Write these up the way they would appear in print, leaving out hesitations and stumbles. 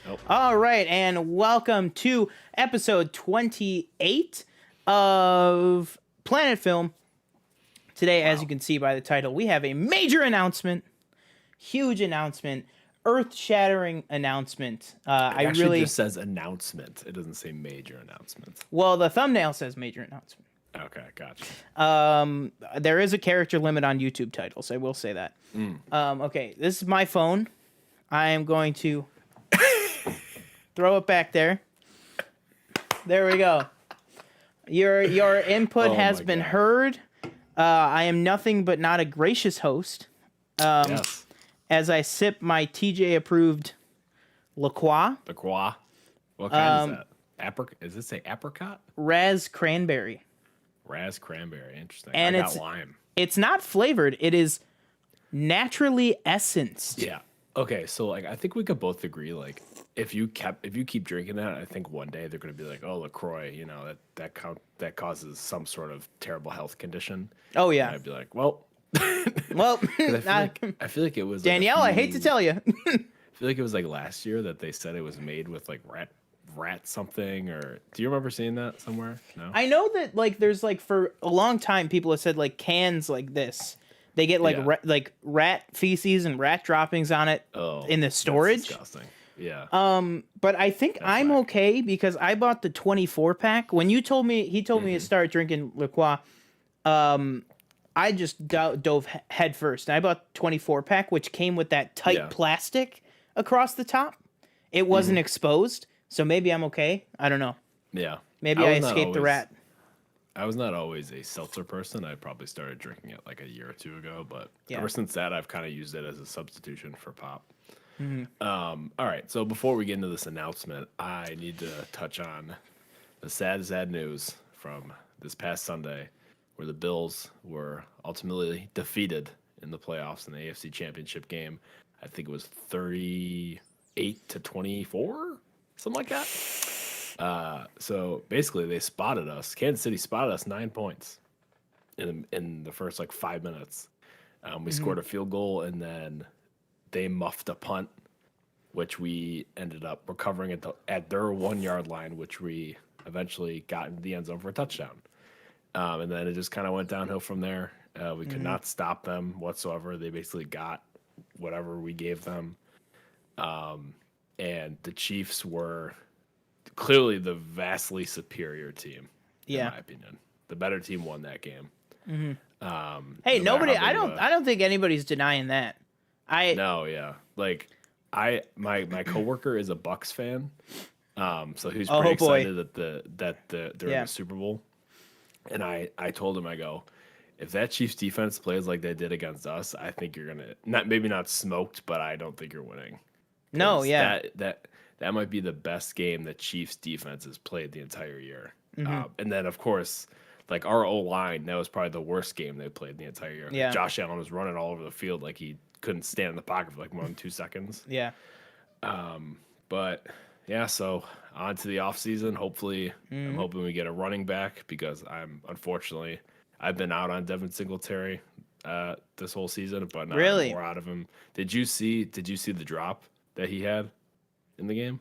Nope. All right, and welcome to episode 28 of Planet Film. Today, as you can see by the title, we have a major announcement, huge announcement, earth-shattering announcement. It actually just says announcement. It doesn't say major announcement. Well, the thumbnail says major announcement. Okay, gotcha. There is a character limit on YouTube titles. I will say that. Okay, this is my phone. I am going to throw it back there. There we go. Your input has been heard. I am nothing but not a gracious host. Yes. As I sip my TJ approved La Croix. The Croix. What kind is that? Does it say apricot? Raz cranberry. Raz cranberry. Interesting. And I got lime. It's not flavored. It is naturally essenced. Yeah. Okay, so I think we could both agree, if you keep drinking that, I think one day they're gonna be like, oh, LaCroix, that causes some sort of terrible health condition. Oh yeah. And I'd be like, well, well, I feel like it was Danielle. I hate to tell you. I feel like it was last year that they said it was made with rat something, or do you remember seeing that somewhere? No. I know that there's for a long time people have said cans like this. They get rat feces and rat droppings on it in the storage. That's disgusting. Yeah. But I think I'm okay because I bought the 24 pack. When he told me to start drinking La Croix, I just dove head first. And I bought 24 pack, which came with that tight plastic across the top. It wasn't exposed, so maybe I'm okay. I don't know. Yeah. Maybe I escaped the rat. I was not always a seltzer person. I probably started drinking it a year or two ago, but ever since that, I've kind of used it as a substitution for pop. All right, so before we get into this announcement, I need to touch on the sad news from this past Sunday, where the Bills were ultimately defeated in the playoffs in the AFC Championship game. I think it was 38-24, something like that. So basically, they spotted us. Kansas City spotted us 9 points in the first 5 minutes. We scored a field goal, and then they muffed a punt, which we ended up recovering at their 1 yard line, which we eventually got into the end zone for a touchdown. And then it just kind of went downhill from there. We could not stop them whatsoever. They basically got whatever we gave them. And the Chiefs were clearly the vastly superior team, in my opinion. The better team won that game. Hey, nobody. I don't think anybody's denying that. My coworker is a Bucks fan, so he was pretty excited that they're in the Super Bowl. And I told him, I go, if that Chiefs defense plays like they did against us, I think you're gonna maybe not smoked, but I don't think you're winning. No, yeah, that might be the best game that Chiefs defense has played the entire year. And then, of course, our O-line, that was probably the worst game they played the entire year. Yeah. Josh Allen was running all over the field like he couldn't stand in the pocket for more than 2 seconds. Yeah. But, yeah, so on to the offseason. Hopefully, I'm hoping we get a running back because I've been out on Devin Singletary this whole season, but not more out of him. Did you see the drop that he had in the game?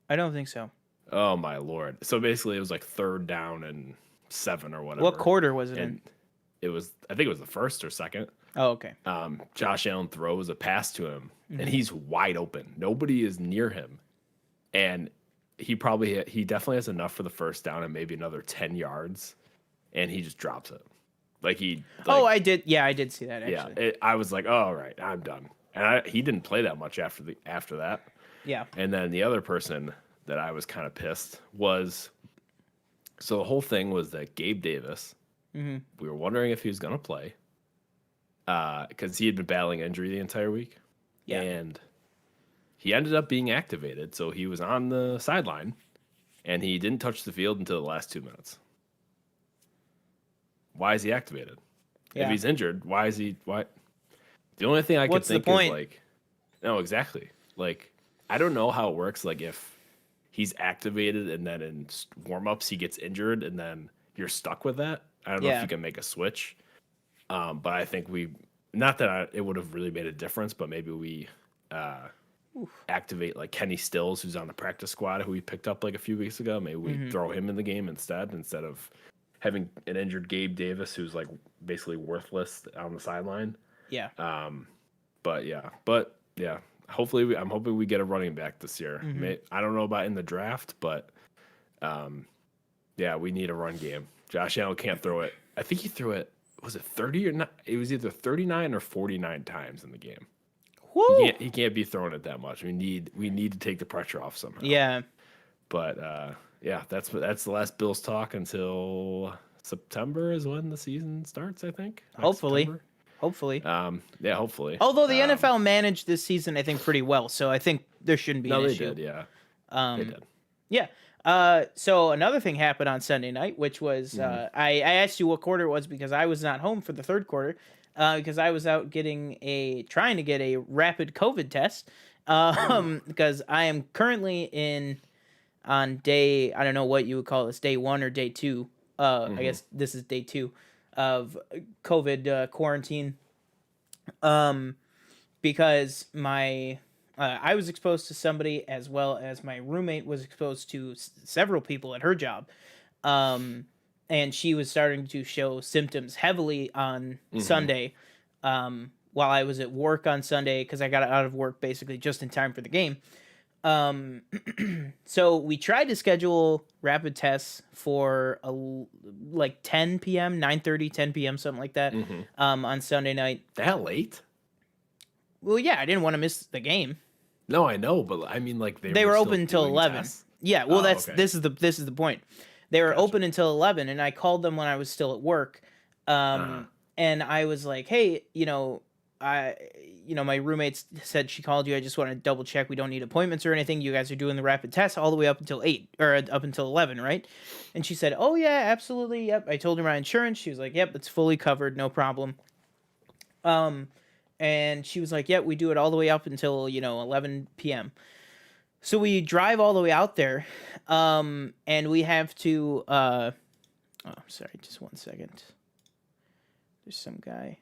I don't think so. Oh my Lord. So basically it was 3rd down and 7 or whatever. What quarter was it in? I think it was the first or second. Oh, okay. Josh Allen throws a pass to him and he's wide open. Nobody is near him. And he definitely has enough for the first down and maybe another 10 yards. And he just drops it. I did. Yeah, I did see that actually. Yeah. I was like, oh, all right, I'm done. And he didn't play that much after that. Yeah. And then the other person that I was kind of pissed was, so the whole thing was that Gabe Davis, we were wondering if he was going to play because he had been battling injury the entire week. Yeah. And he ended up being activated. So he was on the sideline and he didn't touch the field until the last 2 minutes. Why is he activated? Yeah. If he's injured, why? The only thing I could think is no, exactly. I don't know how it works. If he's activated and then in warm-ups he gets injured and then you're stuck with that. I don't know if you can make a switch. But I think not that it would have really made a difference, but maybe we activate like Kenny Stills, who's on the practice squad, who we picked up like a few weeks ago. Maybe we throw him in the game instead of having an injured Gabe Davis, who's like basically worthless on the sideline. Yeah. But yeah, hopefully I'm hoping we get a running back this year. I don't know about in the draft, but yeah, we need a run game. Josh Allen can't throw it. I think he threw it. Was it 30 or not? It was either 39 or 49 times in the game. Woo! He can't be throwing it that much. We need to take the pressure off somehow. Yeah. But yeah, that's the last Bills talk until September is when the season starts, I think. Hopefully. September. Hopefully. Yeah, hopefully. Although the NFL managed this season, I think, pretty well, so I think there shouldn't be an issue. They did, yeah. They did. Yeah. So another thing happened on Sunday night, which was I asked you what quarter it was because I was not home for the third quarter because I was out trying to get a rapid COVID test because I am currently on day, I don't know what you would call this, day 1 or day 2. I guess this is day 2 of COVID quarantine because I was exposed to somebody as well as my roommate was exposed to several people at her job. And she was starting to show symptoms heavily on Sunday while I was at work on Sunday because I got out of work basically just in time for the game. So we tried to schedule rapid tests for like 10 p.m., 9:30, 10 p.m., something like that on Sunday night. That late? Well, yeah, I didn't want to miss the game. No, I know, but I mean, like they were open until 11. Tests? Yeah, well, okay. This is the point. They were open until 11, and I called them when I was still at work, and I was like, "Hey, my roommate said she called you. I just want to double check. We don't need appointments or anything. You guys are doing the rapid test all the way up until 8 or up until 11, right?" And she said, "Oh yeah, absolutely. Yep." I told her my insurance. She was like, "Yep, it's fully covered, no problem." And she was like, "Yep, we do it all the way up until 11 p.m." So we drive all the way out there, and we have to. Oh, sorry, just 1 second. There's some guy.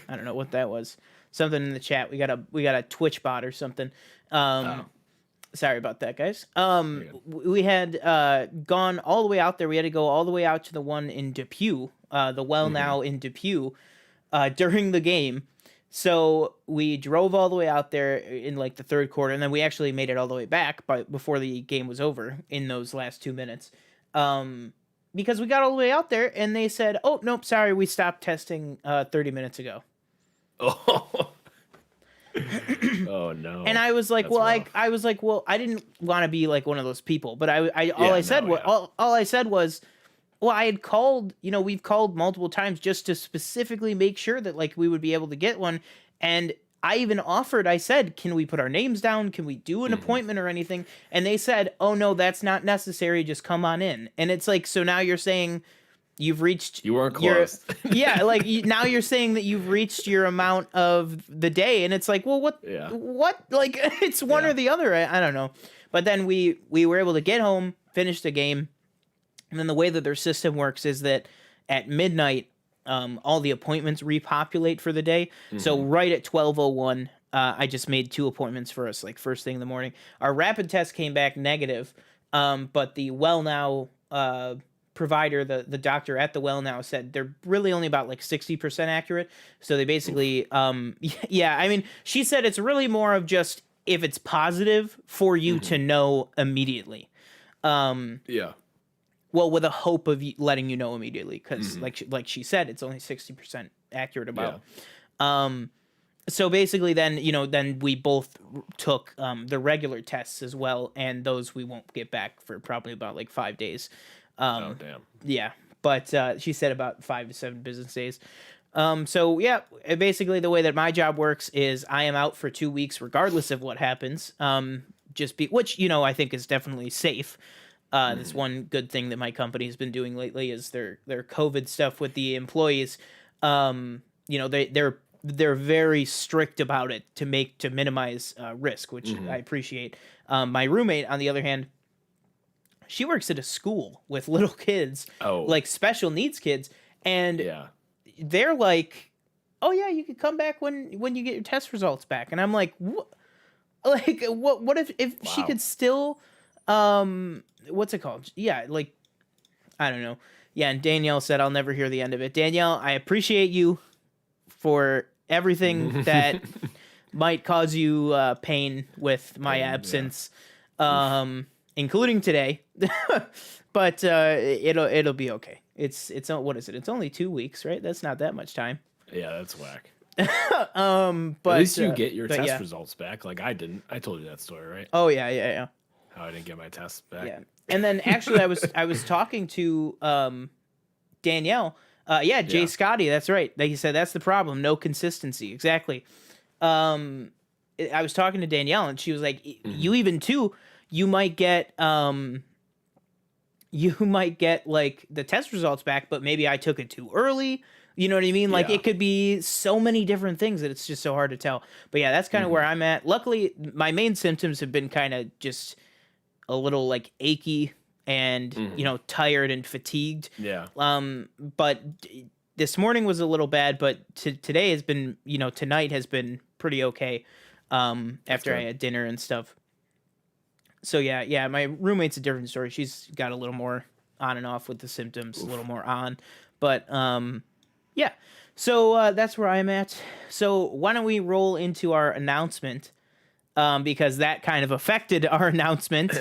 I don't know what that was. Something in the chat. We got a Twitch bot or something. Sorry about that, guys. We had gone all the way out there. We had to go all the way out to the one in Depew, the Well Now in Depew, during the game. So we drove all the way out there in like the third quarter, and then we actually made it all the way back before the game was over in those last 2 minutes. Because we got all the way out there, and they said, "Oh, nope, sorry, we stopped testing 30 minutes ago." Oh. Oh no. And I was like, That's well, I didn't want to be like one of those people, but all I said was, well, I had called, we've called multiple times just to specifically make sure that like we would be able to get one. And I even offered, I said, "Can we put our names down? Can we do an appointment or anything?" And they said, "Oh no, that's not necessary. Just come on in." And it's like, so now you're saying you've reached, you weren't close. Yeah. Like now you're saying that you've reached your amount of the day. And it's like, well, what, like it's one or the other. I don't know. But then we were able to get home, finish the game. And then the way that their system works is that at midnight, all the appointments repopulate for the day. So right at 12:01, I just made 2 appointments for us, like first thing in the morning. Our rapid test came back negative, but the Well Now provider, the doctor at the Well Now said they're really only about like 60% accurate. So they basically, yeah, I mean, she said it's really more of just if it's positive for you to know immediately. Yeah. Well, with a hope of letting you know immediately, because like she said, it's only 60% accurate about. Yeah. So basically, then we both took the regular tests as well, and those we won't get back for probably about like 5 days. Oh damn. Yeah, but she said about 5 to 7 business days. So yeah, basically the way that my job works is I am out for 2 weeks regardless of what happens. Which I think is definitely safe. That's one good thing that my company has been doing lately is their COVID stuff with the employees. They're very strict about it to minimize risk, which I appreciate. My roommate, on the other hand, she works at a school with little kids, like special needs kids, and they're like, "Oh yeah, you can come back when you get your test results back." And I'm like, "What? Like, what if she Wow. could still, what's it called? Yeah, like, I don't know. Yeah, and Danielle said, "I'll never hear the end of it." Danielle, I appreciate you for everything that might cause you pain with my Pain, yeah. absence, Oof. including today. But it'll be okay. It's what is it? It's only 2 weeks, right? That's not that much time. Yeah, that's whack. At But least you get your test yeah. results back. Like I didn't. I told you that story, right? Oh yeah, yeah, yeah. How I didn't get my tests back. Yeah. And then actually I was talking to Danielle. Yeah, Jay Yeah. Scotty, that's right. Like you said, that's the problem. No consistency. Exactly. Um I was talking to Danielle and she was like, Hmm. you even too, you might get you might get like the test results back, but maybe I took it too early. You know what I mean? Like Yeah. it could be so many different things that it's just so hard to tell. But yeah, that's kind of Hmm. where I'm at. Luckily, my main symptoms have been kind of just a little like achy and Hmm. tired and fatigued. Yeah. But this morning was a little bad, but today has been, tonight has been pretty okay. That's After I good. had dinner and stuff. So yeah, my roommate's a different story. She's got a little more on and off with the symptoms, a little Oof. more on, but yeah. So that's where I'm at. So why don't we roll into our announcement? Because that kind of affected our announcement.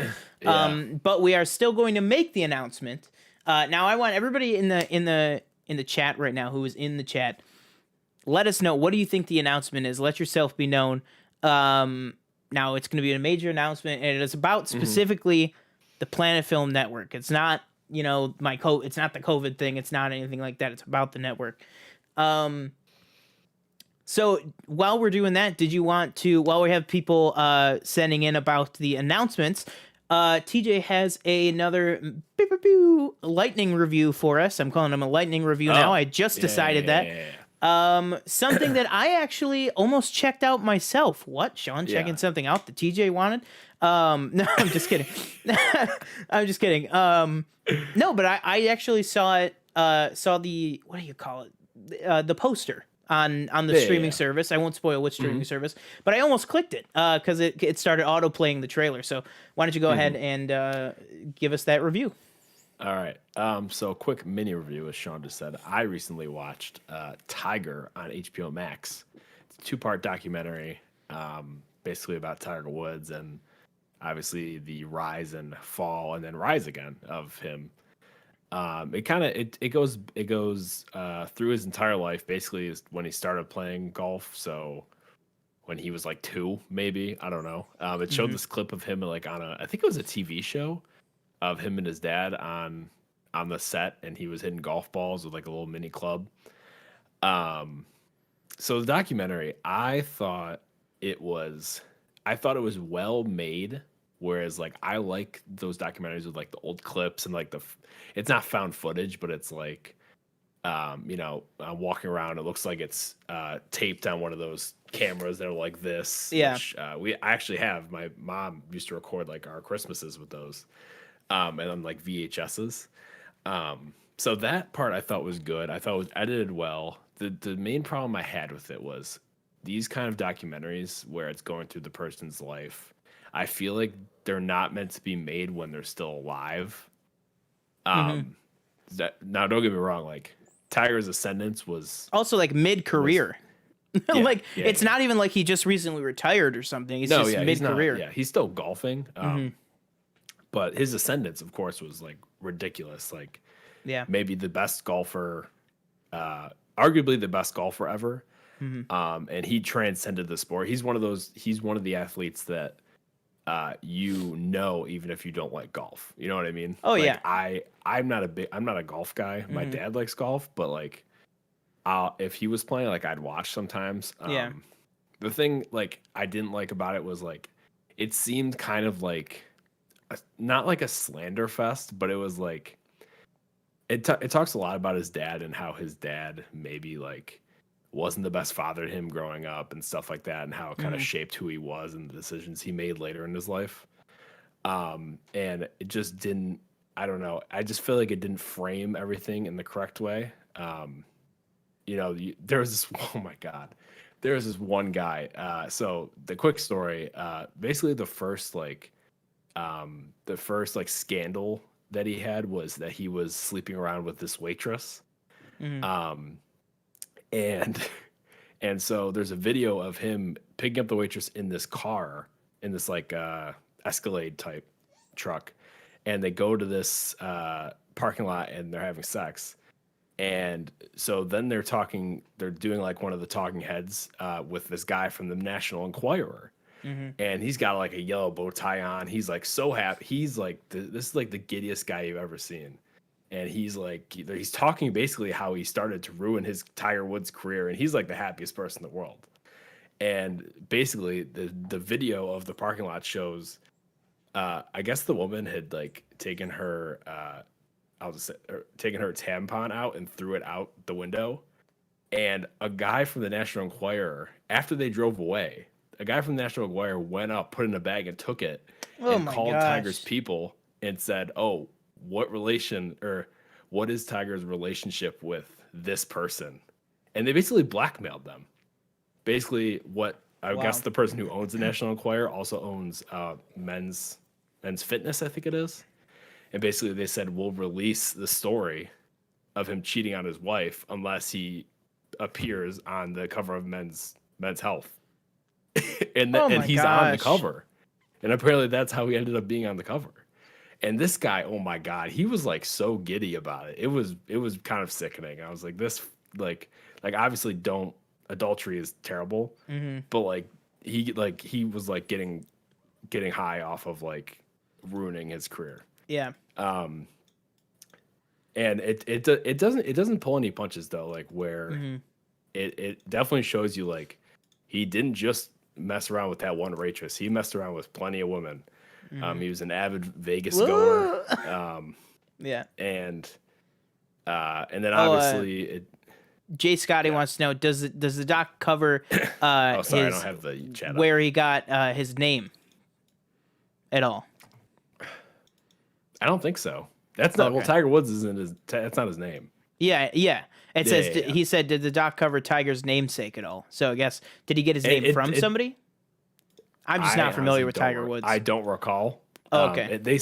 Yeah. But we are still going to make the announcement. Now I want everybody in the chat right now who is in the chat. Let us know, what do you think the announcement is? Let yourself be known. Now it's going to be a major announcement, and it is about Hmm. specifically the Planet Film Network. It's not it's not the COVID thing. It's not anything like that. It's about the network. Um, so while we're doing that, did you want to, while we have people sending in about the announcements, TJ has another lightning review for us. I'm calling him a lightning review now. Oh. I just decided that. Yeah. Something that I actually almost checked out myself. What? Sean checking Yeah. something out that TJ wanted? No, I'm just kidding. I'm just kidding. No, but I actually saw it. Saw the, what do you call it? The poster on the Yeah. streaming Yeah. service. I won't spoil which streaming Hmm. service, but I almost clicked it because it started auto playing the trailer. So why don't you go ahead Hmm. and give us that review? All right. So quick mini review, as Sean just said. I recently watched Tiger on HBO Max. It's a two-part documentary, basically about Tiger Woods and obviously the rise and fall and then rise again of him. It goes through his entire life. Basically, is when he started playing golf. So when he was like two, maybe, I don't know. It showed Mm-hmm. this clip of him like on a, I think it was a TV show of him and his dad on the set, and he was hitting golf balls with like a little mini club. Um, so the documentary, I thought it was well made. Whereas like I like those documentaries with like the old clips and like it's not found footage, but it's like I'm walking around. It looks like it's taped on one of those cameras that are like this, Yeah. which I actually have. My mom used to record like our Christmases with those, and on like VHSs. So that part I thought was good. I thought it was edited well. The main problem I had with it was these kind of documentaries where it's going through the person's life. I feel like they're not meant to be made when they're still alive. Mm-hmm. Now don't get me wrong, like Tiger's ascendance Also, like mid was career. yeah, Like yeah, it's yeah. not even like he just recently retired or something. It's No, just yeah, he's mid not. career. Yeah, he's still golfing. Hmm. But his ascendance, of course, was like ridiculous. Like Yeah. maybe the best golfer, arguably the best golfer ever. Hmm. And he transcended the sport. He's one of those. He's one of the athletes that even if you don't like golf. You know what I mean? Oh Like yeah. I'm not a golf guy. My Hmm. dad likes golf, but like if he was playing, like I'd watch sometimes. Yeah. The thing like I didn't like about it was like it seemed kind of like not like a slander fest, but it was like it talks a lot about his dad and how his dad maybe like wasn't the best father to him growing up and stuff like that, and how it kind of Hmm. shaped who he was and the decisions he made later in his life. And it just didn't. I don't know. I just feel like it didn't frame everything in the correct way. there was this. Oh my god, there was this one guy. So the quick story. Basically, the first like scandal that he had was that he was sleeping around with this waitress. Mhm. Um, and and so there's a video of him picking up the waitress in this car, in this like Escalade type truck, and they go to this parking lot and they're having sex. And so then they're doing like one of the talking heads with this guy from the National Enquirer. Mhm. And he's got like a yellow bow tie on. He's like so happy. He's like, this is like the giddiest guy you've ever seen. And he's talking basically how he started to ruin his Tiger Woods career. And he's like the happiest person in the world. And basically the video of the parking lot shows, I guess the woman had like taken her, taken her tampon out and threw it out the window. And a guy from the National Enquirer, after they drove away, a guy from the National Enquirer went up, put it in a bag, and took it, Oh and my called gosh. Tiger's people and said, "Oh, what is Tiger's relationship with this person?" And they basically blackmailed them. Basically, what I Wow. guess the person who owns the National Enquirer also owns Men's Fitness, I think it is. And basically, they said we'll release the story of him cheating on his wife unless he appears on the cover of Men's Health. and Oh and my he's on the gosh. cover, and apparently that's how he ended up being on the cover. And this guy, oh my god, he was like so giddy about it. It was kind of sickening. I was like, this like obviously don't adultery is terrible, Mhm. but he was like getting high off of like ruining his career. Yeah. And it doesn't pull any punches though, like where Mhm. it definitely shows you like he didn't just mess around with that one waitress. He messed around with plenty of women. Mhm. He was an avid Vegas goer. Yeah. And then Oh, obviously Jay Scotty Yeah. wants to know, does the doc cover oh sorry, I his don't have the chat up. where he got his name at all? I don't think so. That's not well. Okay. Tiger Woods isn't his. That's not his name. Yeah, yeah. It says yeah. he said, did the doc cover Tiger's namesake at all? So I guess did he get his name It- from it- somebody? I'm just I not familiar honestly with don't Tiger Woods. I don't recall. Oh, okay. They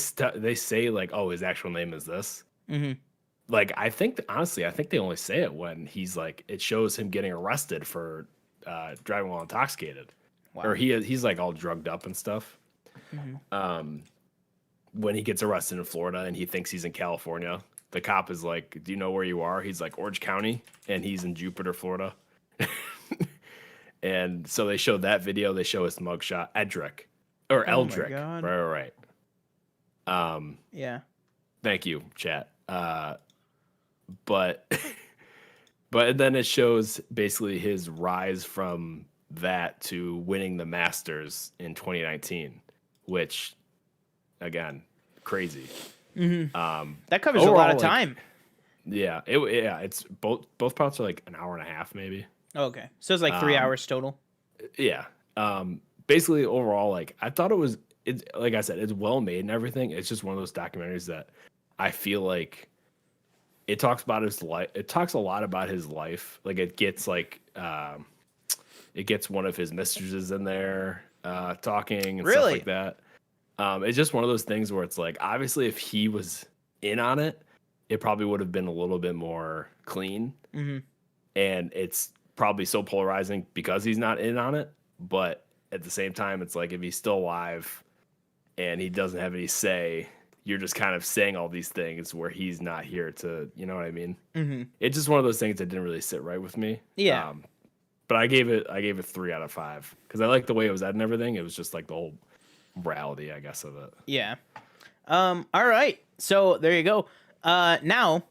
say like, oh, his actual name is this. Mhm. Like I think honestly, I think they only say it when he's like it shows him getting arrested for driving while intoxicated, Wow. or he's like all drugged up and stuff. Mhm. When he gets arrested in Florida and he thinks he's in California, the cop is like, "Do you know where you are?" He's like, "Orange County," and he's in Jupiter, Florida. And so they showed that video. They show his mugshot, Edric or Oh my Eldrick. God. Right. Yeah. Thank you, chat. But but then it shows basically his rise from that to winning the Masters in 2019, which again, crazy. That covers a lot Overall, of like, time. Yeah, it's both parts are like an hour and a half maybe. Okay. So it's like 3 hours total. Yeah. Basically overall, like I thought it's like I said, it's well made and everything. It's just one of those documentaries that I feel like it talks about his life. It talks a lot about his life. Like it gets like it gets one of his mistresses in there talking and Really? stuff like that. It's just one of those things where it's like obviously if he was in on it, it probably would have been a little bit more clean. Mhm. And it's probably so polarizing because he's not in on it. But at the same time, it's like if he's still alive and he doesn't have any say, you're just kind of saying all these things where he's not here to, you know what I mean? Mhm. It's just one of those things that didn't really sit right with me. Yeah. But I gave it 3 out of 5 because I liked the way it was edited and everything. It was just like the whole morality, I guess, of it. Yeah. All right. So there you go. Now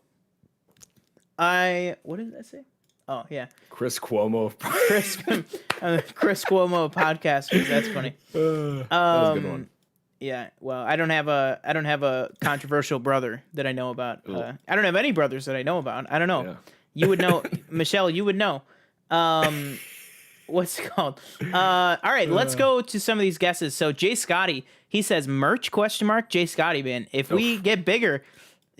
what did that say? Oh, yeah. Chris Cuomo. Chris Chris Cuomo podcast. That's funny. That was a good one. Yeah. Well, I don't have a controversial brother that I know about. I don't have any brothers that I know about. I don't know. Yeah. You would know, Michelle. You would know. What's it called? All right, let's go to some of these guesses. So Jay Scotty, he says merch ? Jay Scotty, man. If we get bigger,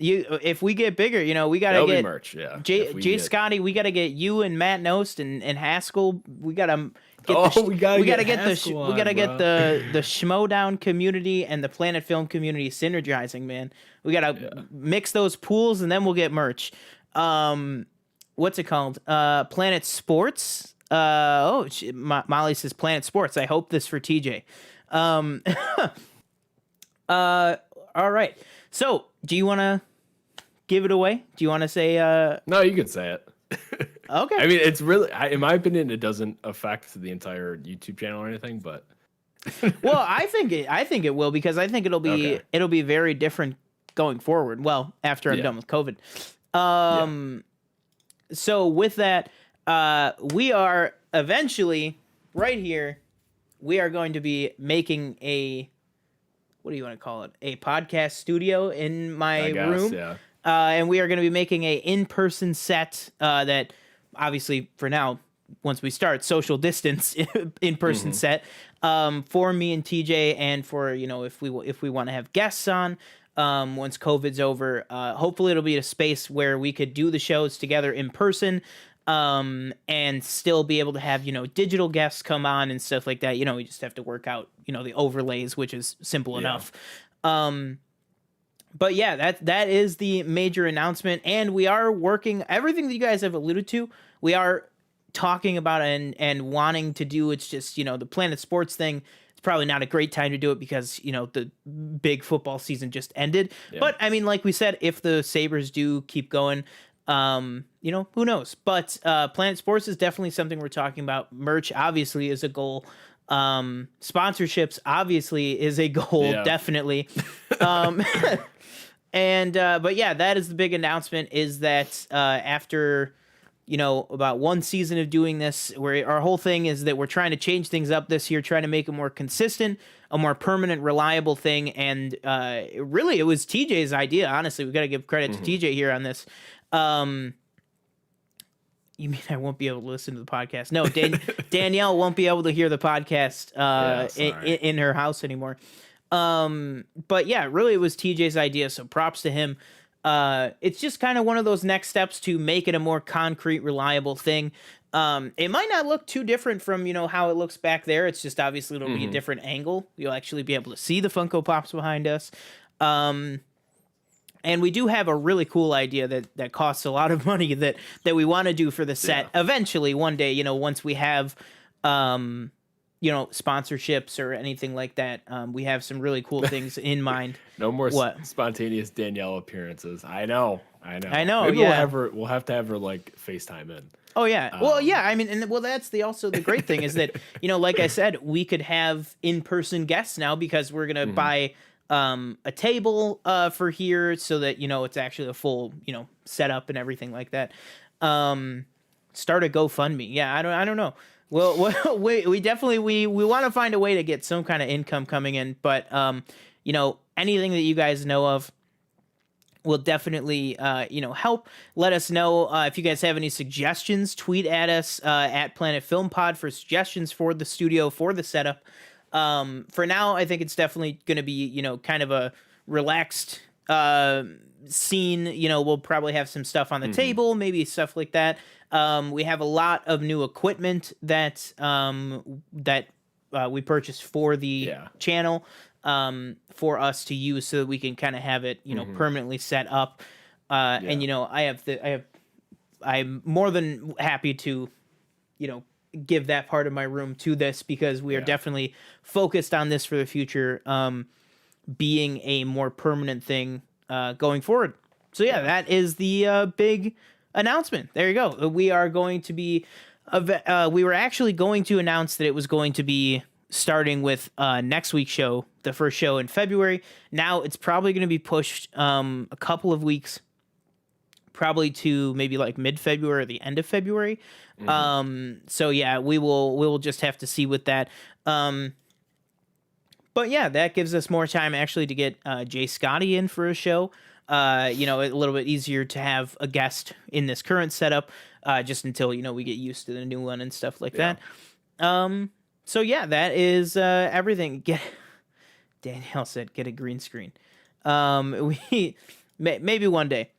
if we get bigger, we gotta That'll be get merch. Yeah. Jay Scotty. We gotta get you and Matt Nost and Haskell. We gotta get we gotta get the we gotta get the Schmodown community and the Planet Film community synergizing. Man, we gotta mix those pools and then we'll get merch. What's it called? Planet Sports. Molly says Planet Sports. I hope this for TJ. All right. So, do you want to give it away? Do you want to say? No, you can say it. Okay. I mean, it's really, in my opinion, it doesn't affect the entire YouTube channel or anything, but. Well, I think it will, because I think it'll be very different going forward. Well, after I'm done with COVID. So with that, we are eventually right here. We are going to be making what do you want to call it? A podcast studio in my room. Yeah. And we are going to be making a in-person set that obviously for now, once we start, social distance in-person set for me and TJ, and for, if we want to have guests on once COVID's over. Hopefully it'll be a space where we could do the shows together in person, and still be able to have, digital guests come on and stuff like that. We just have to work out, the overlays, which is simple enough. But yeah, that is the major announcement, and we are working everything that you guys have alluded to. We are talking about and wanting to do. It's just, the Planet Sports thing. It's probably not a great time to do it because, the big football season just ended. Yeah. But I mean, like we said, if the Sabres do keep going, who knows? But Planet Sports is definitely something we're talking about. Merch obviously is a goal. Sponsorships obviously is a goal, definitely. And but yeah, that is the big announcement, is that after about one season of doing this, where our whole thing is that we're trying to change things up this year, trying to make it more consistent, a more permanent, reliable thing. And really, it was TJ's idea. Honestly, we got to give credit to TJ here on this. You mean I won't be able to listen to the podcast? No, Danielle won't be able to hear the podcast in her house anymore. But yeah, really, it was TJ's idea, so props to him. It's just kind of one of those next steps to make it a more concrete, reliable thing. It might not look too different from, how it looks back there. It's just obviously it'll be a different angle. You'll actually be able to see the Funko Pops behind us. And we do have a really cool idea that costs a lot of money that we want to do for the set eventually one day, once we have, sponsorships or anything like that. We have some really cool things in mind. No more spontaneous Danielle appearances. I know. Maybe we'll have to have her like FaceTime in. Oh yeah. Well, yeah. I mean, that's also the great thing is that, like I said, we could have in-person guests now because we're going to buy a table for here so that, it's actually a full, setup and everything like that. Start a GoFundMe. Yeah. I don't know. Well, we definitely, we want to find a way to get some kind of income coming in, but, anything that you guys know of will definitely, help. Let us know if you guys have any suggestions. Tweet at us at Planet Film Pod for suggestions for the studio, for the setup. For now, I think it's definitely going to be, kind of a relaxed scene. We'll probably have some stuff on the table, maybe stuff like that. We have a lot of new equipment that we purchased for the channel for us to use so that we can kind of have it, permanently set up. And I'm more than happy to, give that part of my room to this because we are definitely focused on this for the future, being a more permanent thing going forward. So that is the big announcement. There you go. We are going to be we were actually going to announce that it was going to be starting with next week's show, the first show in February. Now it's probably going to be pushed a couple of weeks, probably to maybe like mid-February or the end of February. So yeah, we will just have to see with that. But yeah, that gives us more time actually to get Jay Scotty in for a show. A little bit easier to have a guest in this current setup, just until, we get used to the new one and stuff like that. So yeah, that is Everything. Danielle said, get a green screen. Maybe one day.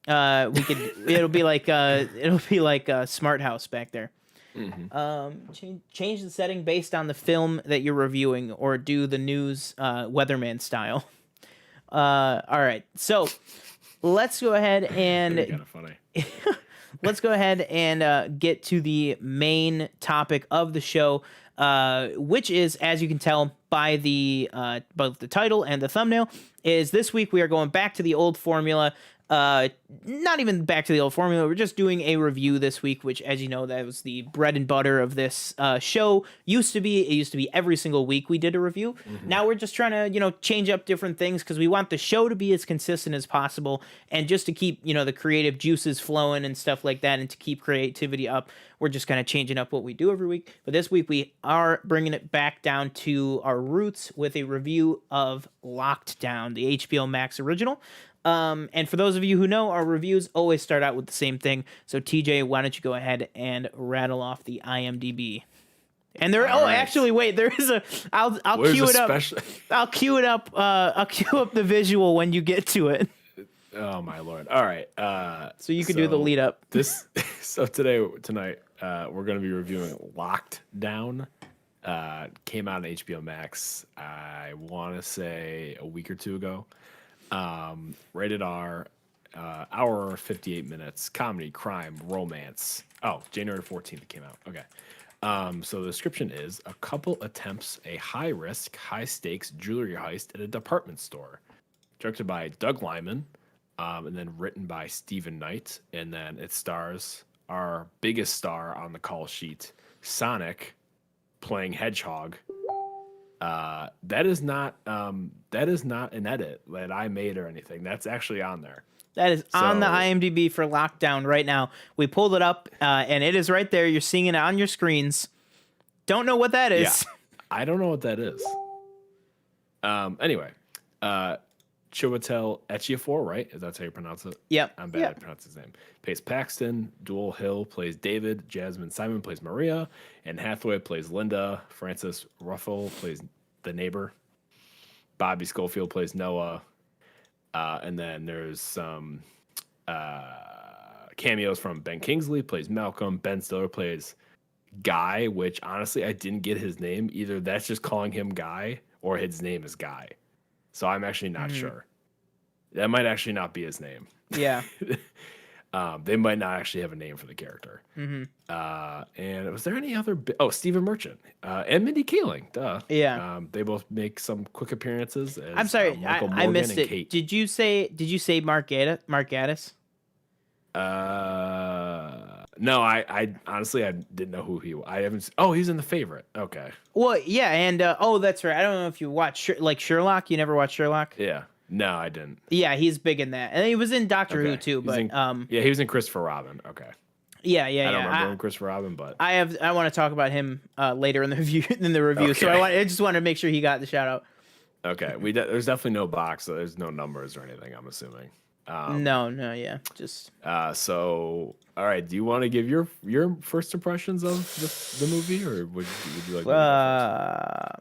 We could. It'll be like a smart house back there. Change the setting based on the film that you're reviewing, or do the news weatherman style. All right, so let's go ahead and Kind of funny. let's go ahead and get to the main topic of the show, which is, as you can tell by the both the title and the thumbnail, is this week we are going back to the old formula. Not even back to the old formula. We're just doing a review this week, which, as you know, that was the bread and butter of this show. It used to be every single week we did a review. Now we're just trying to, change up different things because we want the show to be as consistent as possible, and just to keep, the creative juices flowing and stuff like that, and to keep creativity up. We're just kind of changing up what we do every week. But this week we are bringing it back down to our roots with a review of Locked Down, the HBO Max original. And for those of you who know, our reviews always start out with the same thing. So TJ, why don't you go ahead and rattle off the IMDb? And there, All right. actually, wait, there is I'll cue it up. I'll cue it up. I'll cue up the visual when you get to it. Oh my Lord. All right. So you can do the lead up. So tonight, we're going to be reviewing Locked Down. Came out on HBO Max, I want to say a week or two ago. Rated R, hour 58 minutes, comedy, crime, romance. Oh, January 14th it came out. Okay. So the description is: a couple attempts a high risk, high stakes jewelry heist at a department store. Directed by Doug Liman, and then written by Stephen Knight. And then it stars our biggest star on the call sheet, Sonic, playing Hedgehog. That is not an edit that I made or anything. That's actually on there. That is on the IMDb for Locked Down right now. We pulled it up, and it is right there. You're seeing it on your screens. Don't know what that is. Yeah, I don't know what that is. Anyway, Chiwetel Ejiofor, right? That's how you pronounce it? Yep. I'm bad at pronouncing his name. Plays Paxton. Dual Hill plays David. Jasmine Simon plays Maria. And Hathaway plays Linda. Francis Ruffalo plays the neighbor. Bobby Schofield plays Noah. And then there's some cameos from Ben Kingsley plays Malcolm. Ben Stiller plays Guy, which honestly I didn't get his name. Either that's just calling him Guy or his name is Guy. So I'm actually not sure. That might actually not be his name. Yeah. They might not actually have a name for the character. And was there any other? Stephen Merchant and Mindy Kaling. Duh. Yeah. They both make some quick appearances. As, I'm sorry, Michael I Morgan missed and it. Kate. Did you say Mark Gaddis? No, I honestly I didn't know who he was. I haven't. Oh, he's in The Favorite. Okay. Well, yeah, and that's right. I don't know if you watch like Sherlock. You never watched Sherlock? Yeah. No, I didn't. Yeah, he's big in that, and he was in Doctor Who too. But yeah, he was in Christopher Robin. Okay. Yeah. I don't remember him, Christopher Robin, but I want to talk about him later in the review. Okay. So I just wanted to make sure he got the shout out. Okay, there's definitely no box, so there's no numbers or anything, I'm assuming. No, yeah, just. So, all right, do you want to give your first impressions of the movie, or would you like?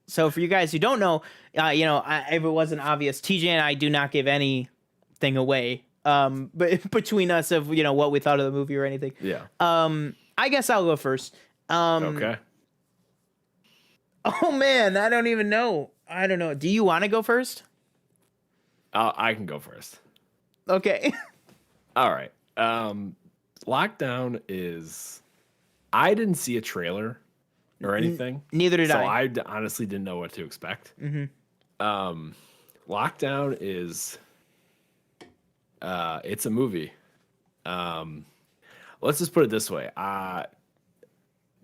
So for you guys who don't know, if it wasn't obvious, TJ and I do not give anything away. But between us of what we thought of the movie or anything. Yeah. I guess I'll go first. Okay. Oh man, I don't even know. I don't know. Do you want to go first? I can go first. Okay. All right. Lockdown is. I didn't see a trailer or anything. Neither did I. So I honestly didn't know what to expect. Lockdown is. It's a movie. Let's just put it this way.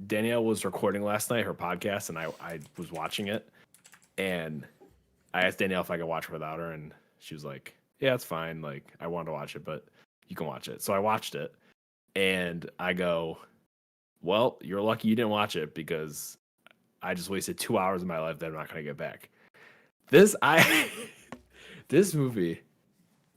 Danielle was recording last night her podcast, and I was watching it, and I asked Danielle if I could watch it without her, and she was like, "Yeah, it's fine. Like, I wanted to watch it, but you can watch it." So I watched it, and I go, "Well, you're lucky you didn't watch it because I just wasted 2 hours of my life that I'm not going to get back." This movie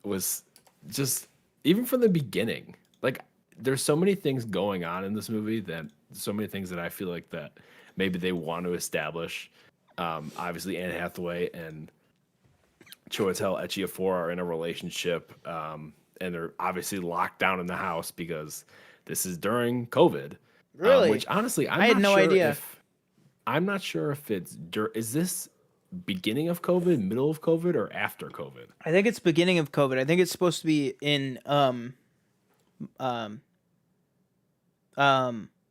was just, even from the beginning, like, there's so many things going on in this movie, that so many things that I feel like that maybe they want to establish. Obviously Anne Hathaway and Chiwetel Ejiofor are in a relationship, and they're obviously locked down in the house because this is during COVID. Really? Which honestly, I had no idea. I'm not sure if is this beginning of COVID, middle of COVID, or after COVID? I think it's beginning of COVID. I think it's supposed to be in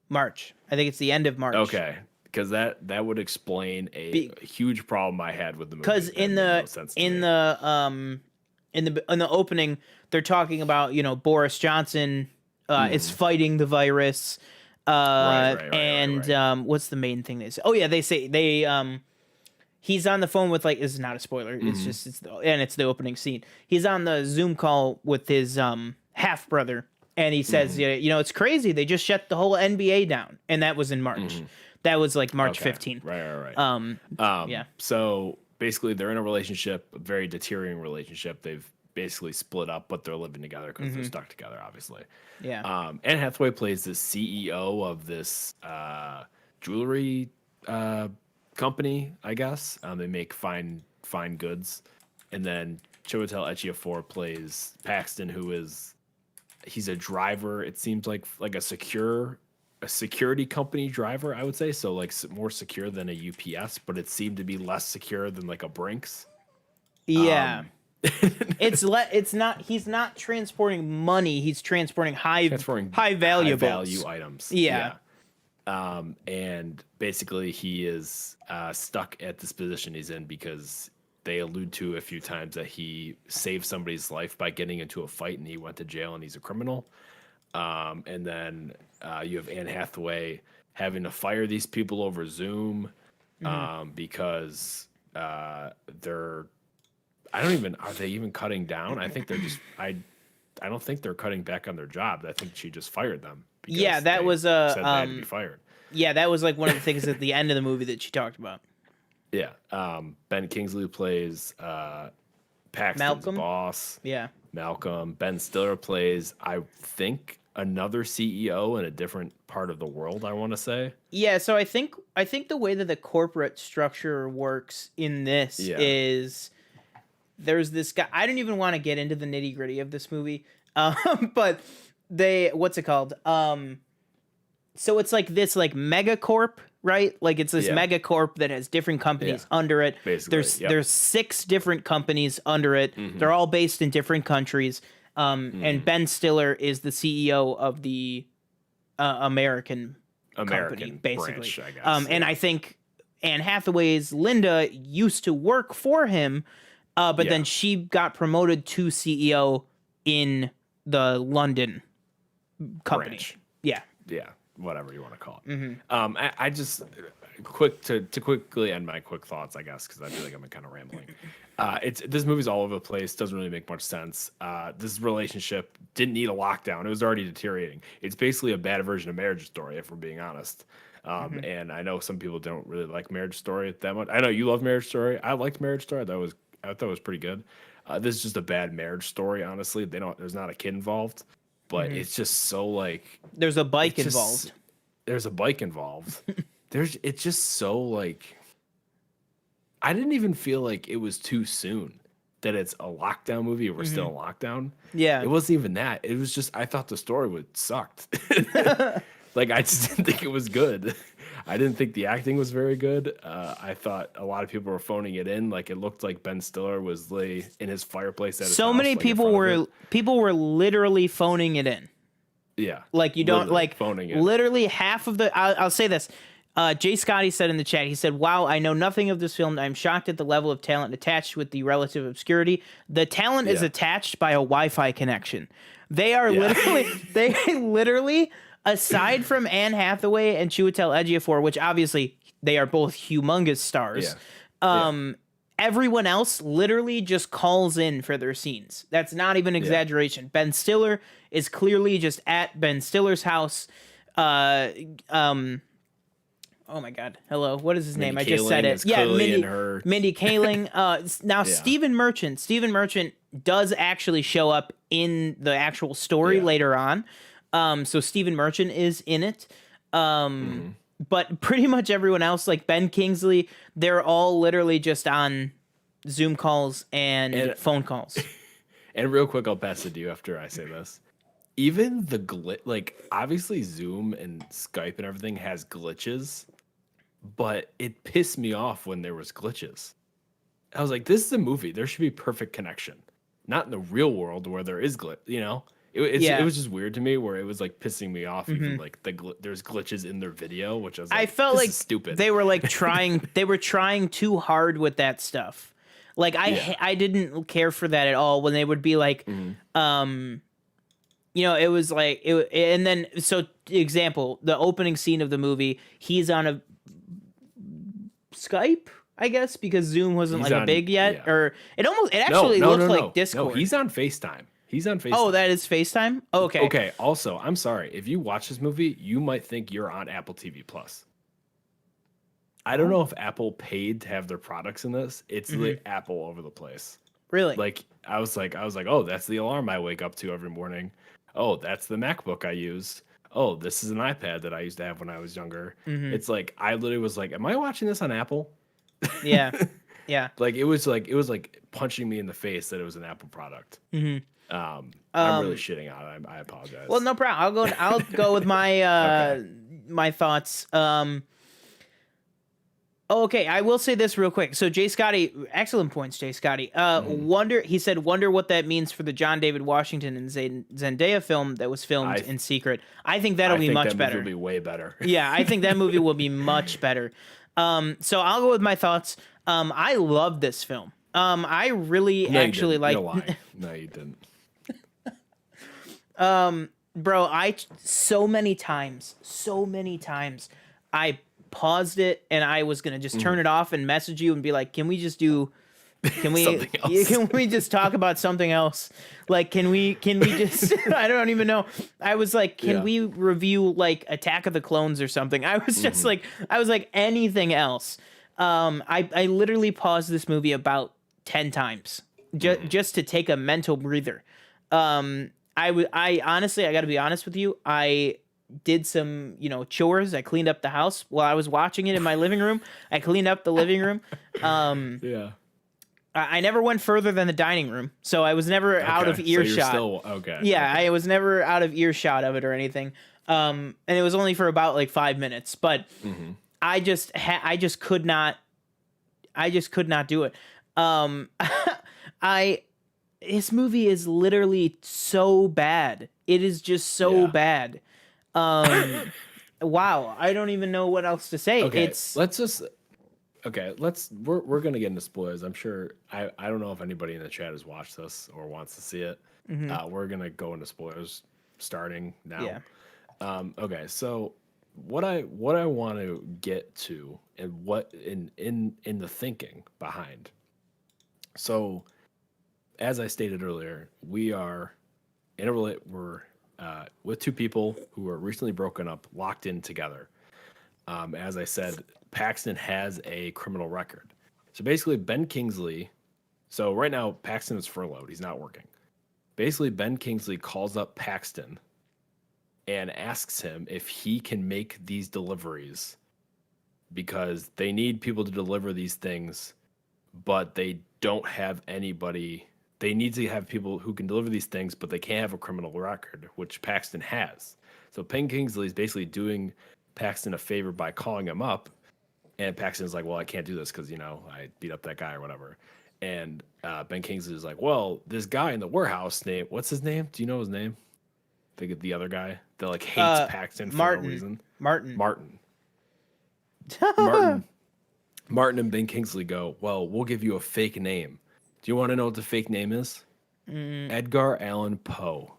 March. I think it's the end of March. Okay, because that would explain a huge problem I had with the movie. Because in the opening, they're talking about Boris Johnson is fighting the virus. And what's the main thing they say? Oh yeah, they say he's on the phone with like, this is not a spoiler. It's just it's the opening scene. He's on the Zoom call with his half brother, and he says, it's crazy. They just shut the whole NBA down, and that was in March. That was like March 15th. Right. Yeah. So basically, they're in a relationship, a very deteriorating relationship. They've basically split up, but they're living together because they're stuck together, obviously. Yeah. Anne Hathaway plays the CEO of this jewelry company, I guess. They make fine goods, and then Chiwetel Ejiofor plays Paxton, he's a driver. It seems like a security company driver, I would say. So like more secure than a UPS, but it seemed to be less secure than like a Brinks. Yeah. It's not. He's not transporting money. He's transporting high value items. Yeah. And basically he is stuck at this position he's in because they allude to a few times that he saved somebody's life by getting into a fight, and he went to jail, and he's a criminal. And then you have Anne Hathaway having to fire these people over Zoom because they're. Are they even cutting down? I think they're just. I don't think they're cutting back on their job. I think she just fired them. Yeah, that was said they had to be fired. Yeah, that was like one of the things at the end of the movie that she talked about. Yeah. Ben Kingsley plays Paxton's Malcolm. boss. Yeah. Malcolm. Ben Stiller plays, I think, another CEO in a different part of the world, I want to say. Yeah, so I think the way that the corporate structure works in this is there's this guy. I don't even want to get into the nitty-gritty of this movie. But what's it called? So it's like this like megacorp, right? Like it's this megacorp that has different companies under it. Basically, there's 6 different companies under it. They're all based in different countries. And Ben Stiller is the CEO of the American company, basically. Branch, I guess. And I think Anne Hathaway's Linda used to work for him, but then she got promoted to CEO in the London company. Branch. Yeah. Yeah. Whatever you want to call it. I just quickly end my quick thoughts, I guess, because I feel like I'm kind of rambling. This movie's all over the place. Doesn't really make much sense. This relationship didn't need a lockdown. It was already deteriorating. It's basically a bad version of Marriage Story, if we're being honest. And I know some people don't really like Marriage Story that much. I know you love Marriage Story. I liked Marriage Story. I thought it was pretty good. This is just a bad marriage story, honestly. There's not a kid involved. But it's just so like there's a bike involved. There's a bike involved. It's just so like I didn't even feel like it was too soon that it's a lockdown movie. We're still in lockdown. Yeah, it wasn't even that. It was just I thought the story sucked. Like I just didn't think it was good. I didn't think the acting was very good. I thought a lot of people were phoning it in. Like it looked like Ben Stiller was in his fireplace at his house, many people were literally phoning it in. Yeah, like you don't like phoning it. Literally half of the. I'll say this. Jay Scotty said in the chat. He said, "Wow, I know nothing of this film. I'm shocked at the level of talent attached with the relative obscurity. The talent is attached by a Wi-Fi connection. They are literally." Aside from Anne Hathaway and Chiwetel Ejiofor, which obviously they are both humongous stars, everyone else literally just calls in for their scenes. That's not even exaggeration. Ben Stiller is clearly just at Ben Stiller's house. Oh my God. Hello. What is his name? I just said it. Yeah, Mindy Kaling. Now, Stephen Merchant does actually show up in the actual story later on. So Stephen Merchant is in it. But pretty much everyone else, like Ben Kingsley, they're all literally just on Zoom calls and phone calls. And real quick, I'll pass it to you after I say this. Even the like obviously Zoom and Skype and everything has glitches, but it pissed me off when there was glitches. I was like, this is a movie. There should be perfect connection. Not in the real world where there is glitch, you know? It was just weird to me where it was like pissing me off. Even like there's glitches in their video, which I was like, I felt this like is stupid. they were like they were trying too hard with that stuff. Like I didn't care for that at all when they would be like, you know, it was like and then so example, the opening scene of the movie, he's on a Skype, I guess, because Zoom wasn't He's like on- a big yet, yeah. or it actually looked like Discord. No, he's on FaceTime. He's on FaceTime. Oh, that is FaceTime? Okay. Okay. Also, I'm sorry. If you watch this movie, you might think you're on Apple TV Plus. I don't know if Apple paid to have their products in this. It's like Apple over the place. Really? Like I was like, oh, that's the alarm I wake up to every morning. Oh, that's the MacBook I use. Oh, this is an iPad that I used to have when I was younger. It's like I literally was like, am I watching this on Apple? Yeah. Yeah. Like it was like punching me in the face that it was an Apple product. I'm really shitting on it. I apologize. Well, no problem. I'll go with my my thoughts. Okay, I will say this real quick. So Jay Scotty, excellent points, Jay Scotty. He said, wonder what that means for the John David Washington and Zendaya film that was filmed in secret. I think that'll be much better. It'll be way better. Yeah, I think that movie will be much better. So I'll go with my thoughts. I love this film. I really actually like. No, you didn't. Bro, so many times, I paused it and I was gonna just turn it off and message you and be like, can we just talk about something else? Like, can we just, I don't even know. I was like, can we review like Attack of the Clones or something? I was just like, anything else. I literally paused this movie about 10 times just to take a mental breather. I honestly, I gotta be honest with you. I did some, chores. I cleaned up the house while I was watching it in my living room. I cleaned up the living room. Yeah. I never went further than the dining room, so I was never out of earshot. So okay. Yeah, I was never out of earshot of it or anything. And it was only for about like 5 minutes, but I just could not do it. This movie is literally so bad. It is just so bad. Wow, I don't even know what else to say. Okay, we're gonna get into spoilers. I'm sure I don't know if anybody in the chat has watched this or wants to see it. We're gonna go into spoilers starting now. Yeah. Okay, so what I want to get to and what in the thinking behind. So, as I stated earlier, we are we're with two people who were recently broken up, locked in together. As I said, Paxton has a criminal record. So basically, Ben Kingsley. So right now, Paxton is furloughed. He's not working. Basically, Ben Kingsley calls up Paxton and asks him if he can make these deliveries because they need people to deliver these things, but they don't have anybody. They need to have people who can deliver these things, but they can't have a criminal record, which Paxton has. So Ben Kingsley is basically doing Paxton a favor by calling him up, and Paxton's like, well, I can't do this because, I beat up that guy or whatever. And Ben Kingsley is like, well, this guy in the warehouse what's his name? Do you know his name? The other guy that like hates Paxton for no reason. Martin and Ben Kingsley go, well, we'll give you a fake name. Do you want to know what the fake name is? Edgar Allan Poe.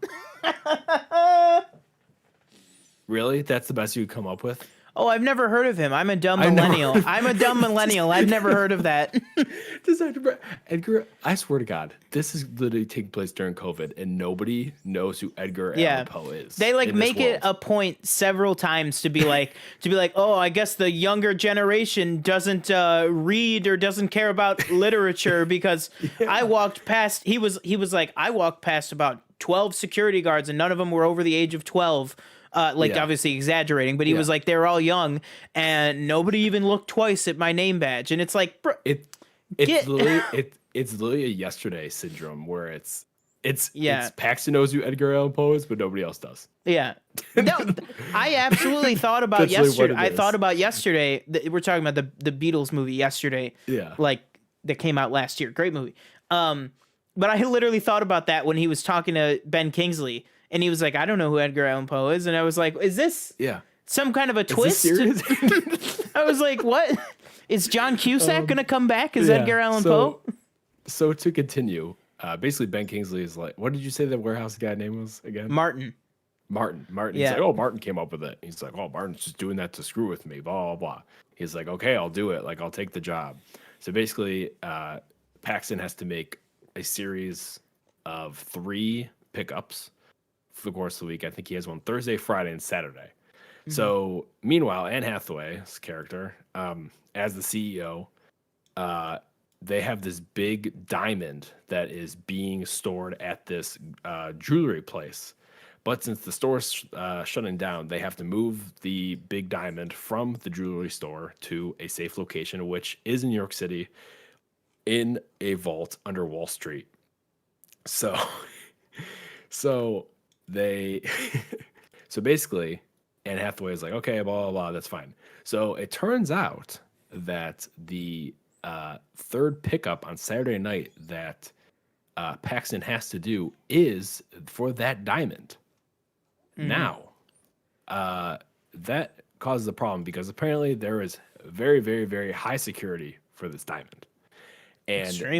Really? That's the best you could come up with? Oh, I've never heard of him. I'm a dumb millennial. I've never heard of that. Edgar, I swear to God, this is literally taking place during COVID, and nobody knows who Edgar Allan Poe is. They make it a point several times to be like, oh, I guess the younger generation doesn't read or doesn't care about literature because I walked past. He was like, I walked past about 12 security guards, and none of them were over the age of 12. Obviously exaggerating, but he was like, they were all young and nobody even looked twice at my name badge. And it's like, bro, Get it's literally a yesterday syndrome where it's yeah. Paxton knows who Edgar Allan Poe is, but nobody else does. Yeah. No, I absolutely thought about That's literally what yesterday. it I is. thought about yesterday. We're talking about the Beatles movie yesterday. Yeah. Like that came out last year. Great movie. But I literally thought about that when he was talking to Ben Kingsley and he was like, I don't know who Edgar Allan Poe is. And I was like, is this Yeah. some kind of a twist? Is this serious? I was like, what? Is John Cusack going to come back as Yeah, Edgar Allan Poe? So to continue, basically Ben Kingsley is like, what did you say the warehouse guy name was again? Martin. Martin. He's Yeah. like, oh, Martin came up with it. He's like, oh, Martin's just doing that to screw with me, blah, blah, blah. He's like, okay, I'll do it. Like, I'll take the job. So basically, Paxton has to make a series of 3 pickups for the course of the week. I think he has one Thursday, Friday, and Saturday. So meanwhile, Anne Hathaway's character, as the CEO, they have this big diamond that is being stored at this jewelry place. But since the store's shutting down, they have to move the big diamond from the jewelry store to a safe location, which is in New York City, in a vault under Wall Street. So, so they, so basically, Anne Hathaway is like, okay, blah, blah, blah, that's fine. So it turns out that the third pickup on Saturday night that Paxton has to do is for that diamond. Now, that causes a problem because apparently there is very, very, very high security for this diamond. And Extremely.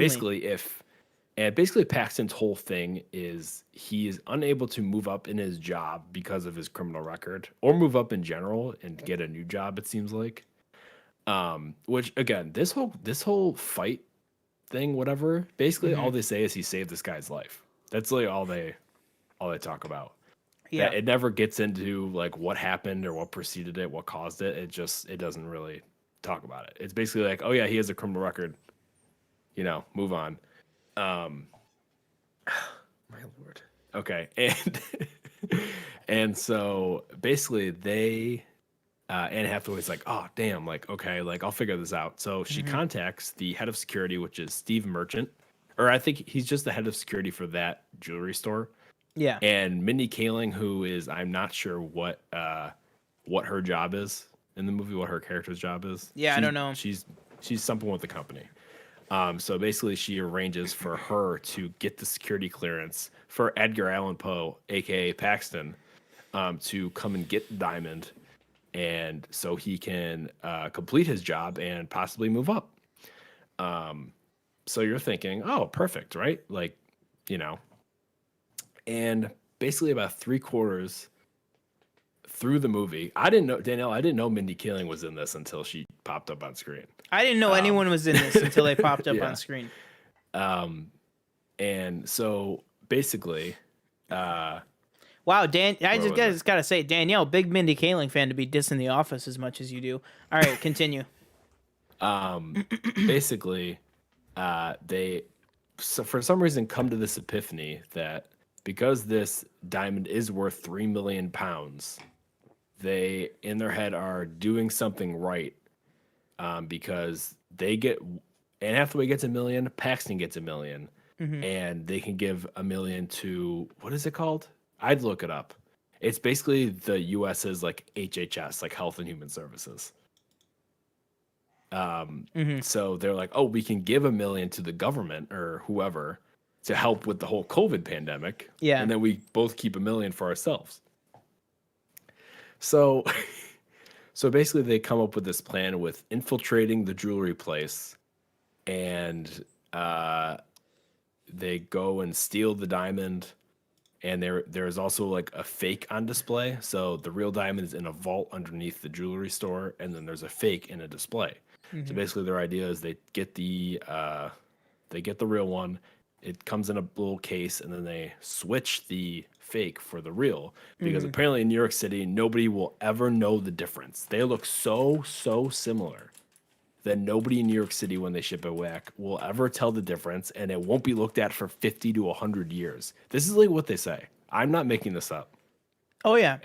basically Paxton's whole thing is he is unable to move up in his job because of his criminal record or move up in general and get a new job, it seems like. Which again, this whole fight thing, whatever, basically all they say is he saved this guy's life. That's really all they talk about. Yeah. It never gets into like what happened or what preceded it, what caused it. It doesn't really talk about it. It's basically like, oh yeah, he has a criminal record. Move on. My lord. Okay, and so basically Anne Hathaway's like, oh damn, like okay, like I'll figure this out. So she contacts the head of security, which is Steve Merchant, or I think he's just the head of security for that jewelry store. Yeah. And Mindy Kaling, who is, I'm not sure what her job is in the movie, what her character's job is. Yeah, I don't know. She's something with the company. So basically, she arranges for her to get the security clearance for Edgar Allan Poe, aka Paxton, to come and get Diamond, and so he can complete his job and possibly move up. So you're thinking, oh, perfect, right? Like, and basically about 3/4 through the movie, I didn't know Mindy Kaling was in this until she popped up on screen. I didn't know anyone was in this until they popped up yeah. on screen. And so basically, Wow, Dan! I just gotta say, Danielle, big Mindy Kaling fan to be dissing The Office as much as you do. All right, continue. basically, they for some reason come to this epiphany that because this diamond is worth 3 million pounds, they in their head are doing something right, because Anne Hathaway gets $1 million, Paxton gets $1 million, and they can give $1 million to, what is it called? I'd look it up. It's basically the US's like HHS, like Health and Human Services. So they're like, oh, we can give $1 million to the government or whoever to help with the whole COVID pandemic. Yeah. And then we both keep $1 million for ourselves. So, so basically they come up with this plan with infiltrating the jewelry place, and they go and steal the diamond. And there's also like a fake on display. So the real diamond is in a vault underneath the jewelry store, and then there's a fake in a display. So basically their idea is they get the real one. It comes in a little case, and then they switch the fake for the real, because apparently in New York City, nobody will ever know the difference. They look so similar that nobody in New York City, when they ship it back, will ever tell the difference, and it won't be looked at for 50 to 100 years. This is like what they say. I'm not making this up. Oh yeah.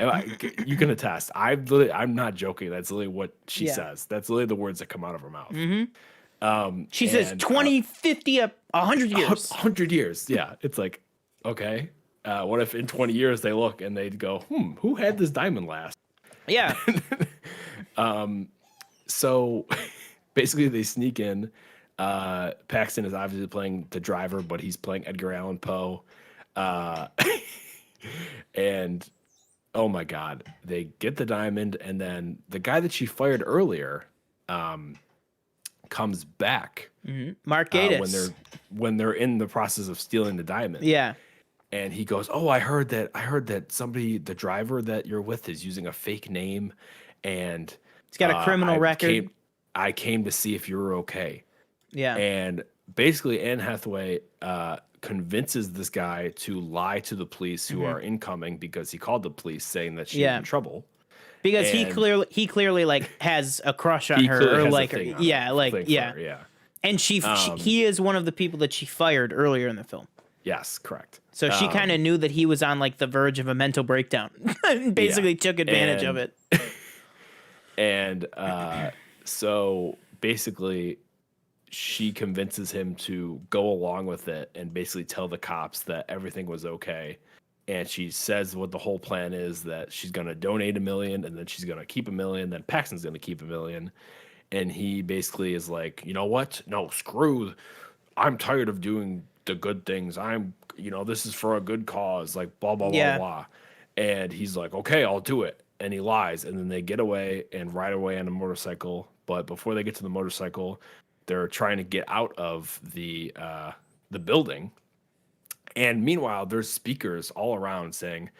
You can attest. I'm not joking. That's literally what she Yeah. says. That's literally the words that come out of her mouth. She says 20, 50, 100 years. 100 years. Yeah. It's like, okay. What if in 20 years they look and they'd go, who had this diamond last? Yeah. So basically they sneak in. Paxton is obviously playing the driver, but he's playing Edgar Allan Poe. And oh my God, they get the diamond, and then the guy that she fired earlier comes back. Mark Gatiss. When they're in the process of stealing the diamond. Yeah. And he goes, "Oh, I heard that somebody, the driver that you're with, is using a fake name, and He's got a criminal record. I came to see if you were okay." Yeah. And basically, Anne Hathaway convinces this guy to lie to the police who are incoming because he called the police saying that she's in trouble. Because he clearly like has a crush on her, or like yeah. And he is one of the people that she fired earlier in the film. Yes, correct. So she kind of knew that he was on like the verge of a mental breakdown and basically took advantage of it. And so basically she convinces him to go along with it and basically tell the cops that everything was okay. And she says what the whole plan is, that she's going to donate $1 million, and then she's going to keep $1 million. Then Paxton's going to keep $1 million. And he basically is like, you know what? No, screw. I'm tired of doing the good things. This is for a good cause, like blah, blah, blah, blah. And he's like, okay, I'll do it. And he lies. And then they get away and ride away on a motorcycle. But before they get to the motorcycle, they're trying to get out of the building. And meanwhile, there's speakers all around saying,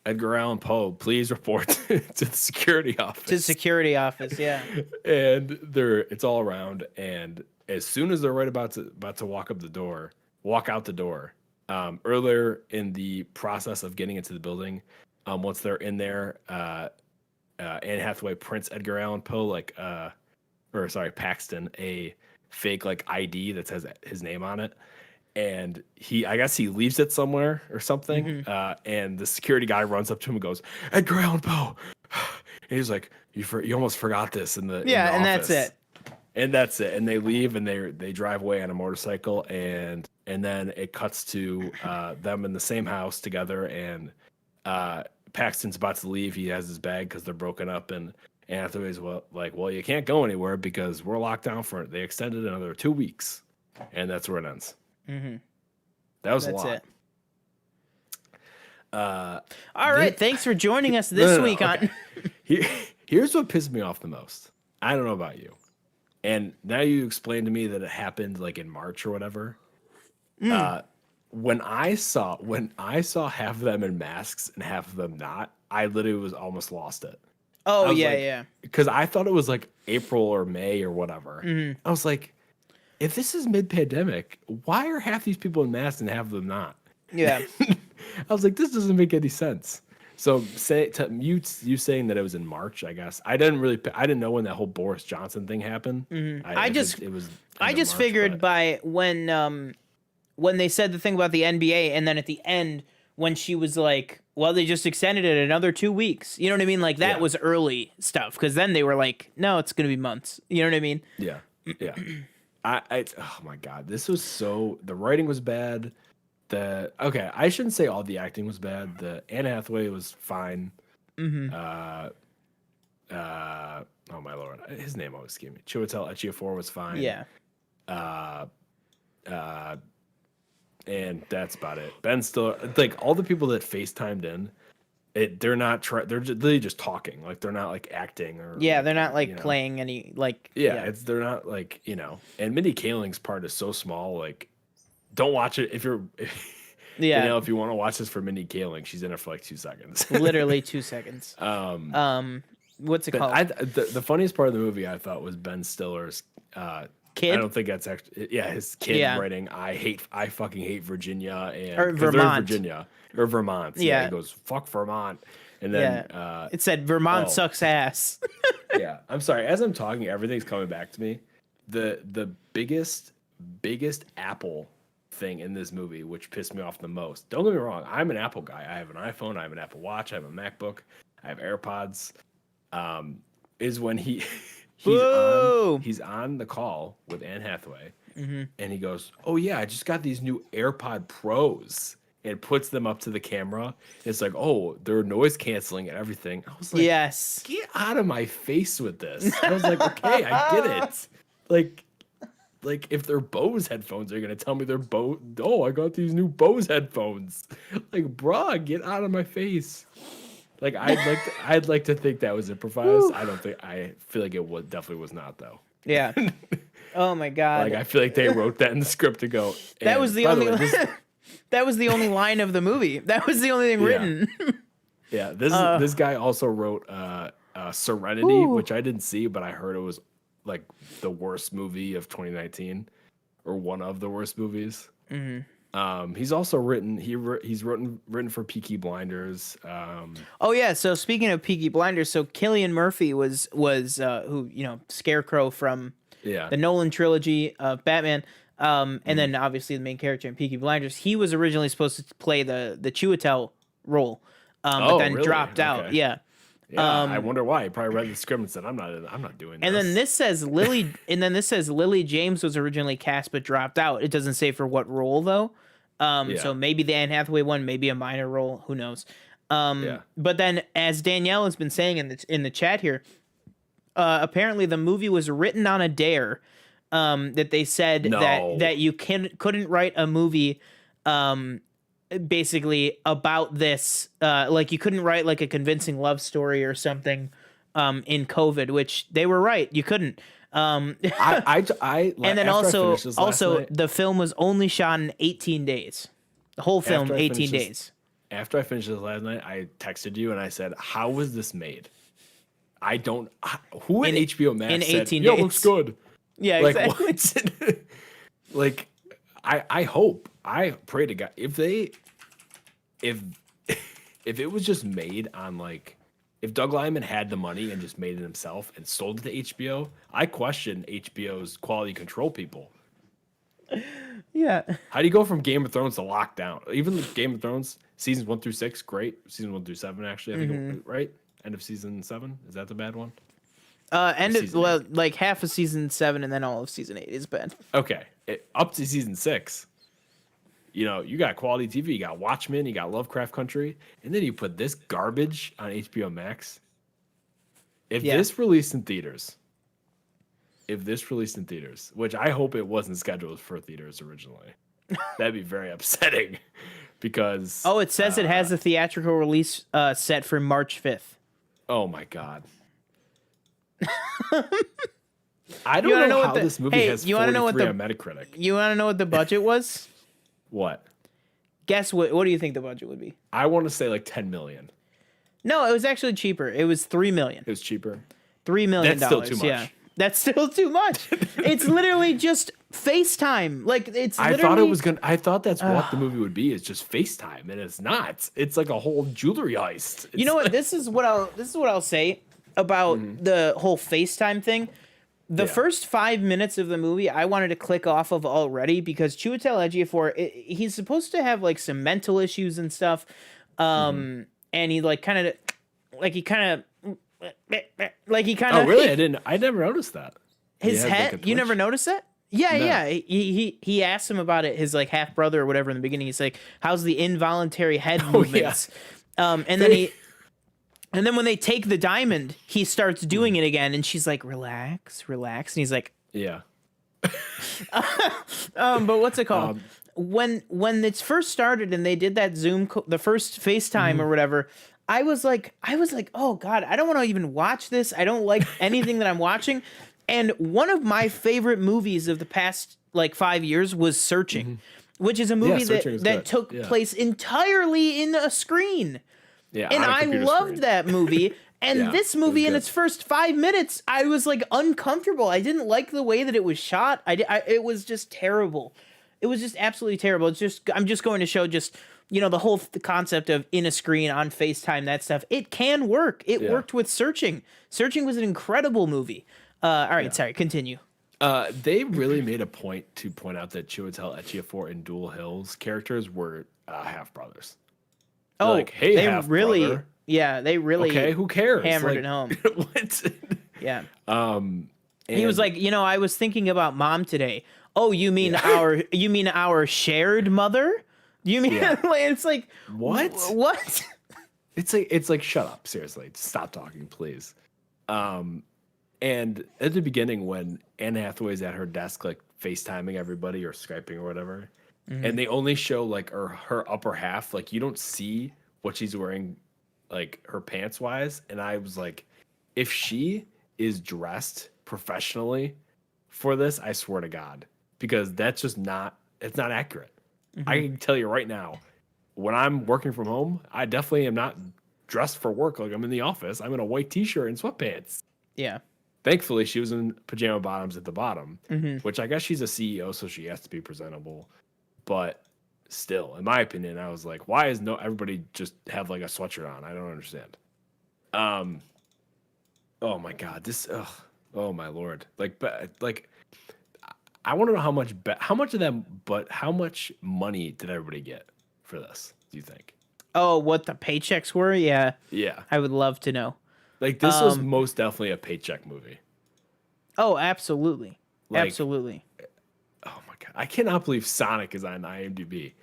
"Edgar Allan Poe, please report to the security office." To the security office, yeah. And it's all around. And as soon as they're about to walk out the door, earlier in the process of getting into the building, once they're in there, Anne Hathaway prints Edgar Allan Poe Paxton a fake like ID that says his name on it. And I guess he leaves it somewhere or something. And the security guy runs up to him and goes, "Edgar Allan Poe." And he's like, you almost forgot this in the and office. That's it. And that's it. And they leave and they drive away on a motorcycle. And then it cuts to them in the same house together. And Paxton's about to leave. He has his bag because they're broken up. And Anne Hathaway's well, you can't go anywhere because we're locked down for it. They extended another 2 weeks. And that's where it ends. That was a lot. All right. Thanks for joining us this week on. Here's what pissed me off the most. I don't know about you. And now you explained to me that it happened like in March or whatever. When I saw half of them in masks and half of them not, I literally was almost lost it. Oh yeah. Because I thought it was like April or May or whatever. I was like, if this is mid-pandemic, why are half these people in masks and half of them not? Yeah. I was like, this doesn't make any sense. So you saying that it was in March, I guess. I didn't know when that whole Boris Johnson thing happened. I just figured by when they said the thing about the NBA, and then at the end when she was like, well, they just extended it another 2 weeks. You know what I mean? Like that was early stuff, because then they were like, no, it's going to be months. You know what I mean? Yeah. Yeah. Oh my God, the writing was bad. I shouldn't say all the acting was bad. The Anne Hathaway was fine. Oh my Lord, his name always escaped me. Chiwetel Ejiofor was fine. Yeah. And that's about it. Ben Stiller, like all the people that FaceTimed in, they're not they're just talking, like they're not like acting or they're not like playing any like they're not like and Mindy Kaling's part is so small, like don't watch it if you're if you want to watch this for Mindy Kaling, she's in it for like 2 seconds. Literally 2 seconds. What's it called? The funniest part of the movie I thought was Ben Stiller's kid. I don't think that's actually his kid writing I fucking hate Virginia or Vermont. Or Vermont. Yeah, he goes, fuck Vermont. And then it said Vermont sucks ass. Yeah. I'm sorry. As I'm talking, everything's coming back to me. The biggest Apple thing in this movie, which pissed me off the most. Don't get me wrong, I'm an Apple guy. I have an iPhone, I have an Apple Watch, I have a MacBook, I have AirPods. Is when he Boo! he's on the call with Anne Hathaway, Mm-hmm. and he goes, "Oh yeah, I just got these new AirPod Pros," and puts them up to the camera. It's like, "Oh, they're noise canceling and everything." I was like, Yes. "Get out of my face with this." I was like, "Okay, I get it." Like if they're Bose headphones, they're gonna tell me they're Bose. Oh, I got these new Bose headphones. Like, bruh, get out of my face. Like, I'd like to think that was improvised. I don't think. I feel like definitely was not though. Yeah. Oh my god. Like, I feel like they wrote that in the script to go. That was the by only. way, this- That was the only line of the movie. That was the only thing Yeah. written. Yeah, this guy also wrote Serenity, Ooh. which I didn't see, but I heard it was like the worst movie of 2019, or one of the worst movies. He's also written he's written for Peaky Blinders. Oh yeah. So speaking of Peaky Blinders, so Cillian Murphy was who Scarecrow from Yeah, the Nolan trilogy of Batman. And then obviously the main character in Peaky Blinders. He was originally supposed to play the Chiwetel role, but Oh, then really? dropped out. Okay. Yeah. yeah. I wonder why. He probably read the script and said, "I'm not doing this." And then this says Lily James was originally cast but dropped out. It doesn't say for what role though. So maybe the Anne Hathaway one, maybe a minor role, who knows. Yeah. But then, as Danielle has been saying in the chat here, apparently the movie was written on a dare. That they said No. that you couldn't write a movie, basically about this. Like you couldn't write like a convincing love story or something, in COVID, which they were right. You couldn't. I And then after I finished this last night- the film was only shot in 18 days. The whole film, After I 18 finished this- days. After I finished this last night, I texted you and I said, "How was this made?" I don't. Who at HBO Max in said, 18 "Yo, days. looks good"? Yeah, Like exactly. what? Like, I hope, I pray to God, if it was just made on like, if Doug Liman had the money and just made it himself and sold it to HBO, I question HBO's quality control people. Yeah. How do you go from Game of Thrones to Lockdown? Even Game of Thrones seasons 1 through 6, great. Season 1 through 7, actually, I think, right? End of season 7, is that the bad one? Well, like half of season 7 and then all of season 8 is bad. Okay, up to season 6. You know, you got quality TV, you got Watchmen, you got Lovecraft Country, and then you put this garbage on HBO Max. If this released in theaters, which I hope it wasn't scheduled for theaters originally, that'd be very upsetting because. Oh, it says it has a theatrical release set for March 5th. Oh my God. I don't know how this movie has 43 on Metacritic. You want to know what the budget was? What? Guess what? What do you think the budget would be? I want to say like 10 million. No, it was actually cheaper. It was $3 million. It was cheaper. $3 million. That's still too much. Yeah, that's still too much. It's literally just FaceTime. Like it's. I Literally... thought it was gonna. I thought that's what the movie would be. It's just FaceTime, and it's not. It's like a whole jewelry heist. You know what? This is what I'll say about the whole FaceTime thing. The first 5 minutes of the movie, I wanted to click off of already because Chiwetel Ejiofor, he's supposed to have like some mental issues and stuff, and he like kind of. Oh really? I never noticed that. His He has, head. like, a You never twitch? noticed that? Yeah, No. yeah. He asked him about it. His like half brother or whatever in the beginning. He's like, "How's the involuntary head movements?" And then when they take the diamond, he starts doing it again, and she's like, "Relax, relax," and he's like, Yeah. But what's it called? When it's first started and they did that the first FaceTime or whatever, I was like, oh God, I don't want to even watch this. I don't like anything that I'm watching. And one of my favorite movies of the past like 5 years was Searching, which is a movie Searching is that good. took Yeah. place entirely in a screen. Yeah. And on a I computer loved screen. that movie. And Yeah, this it was movie in good. its first 5 minutes, I was like uncomfortable. I didn't like the way that it was shot. It was just terrible. It was just absolutely terrible. I'm just going to show just, the whole concept of in a screen on FaceTime, that stuff. It can work. It worked with Searching. Searching was an incredible movie. All right, sorry, continue. They really made a point to point out that Chiwetel Ejiofor and Dual Hill's characters were half brothers. Oh, like, hey, they half really, brother. yeah, they really. Okay, who cares? hammered Like, it home. What? Yeah. He And was like, I was thinking about mom today. Oh, you mean our shared mother? You mean Yeah. like, it's like What? What? It's like shut up, seriously. Stop talking, please. And at the beginning when Anne Hathaway's at her desk like FaceTiming everybody or Skyping or whatever, and they only show like her upper half, like you don't see what she's wearing like her pants wise, and I was like, if she is dressed professionally for this, I swear to God, because that's just not, it's not accurate. I can tell you right now, when I'm working from home, I definitely am not dressed for work like I'm in the office. I'm in a white t-shirt and sweatpants. Yeah. Thankfully, she was in pajama bottoms at the bottom, which I guess she's a CEO, so she has to be presentable. But still, in my opinion, I was like, why is no everybody just have like a sweatshirt on? I don't understand. Oh my God, oh my Lord. Like I want to know how much of that, but how much money did everybody get for this? Do you think? Oh, what the paychecks were? Yeah. Yeah. I would love to know. Like this was most definitely a paycheck movie. Oh, absolutely. Like, Absolutely. Oh my God. I cannot believe Sonic is on IMDb.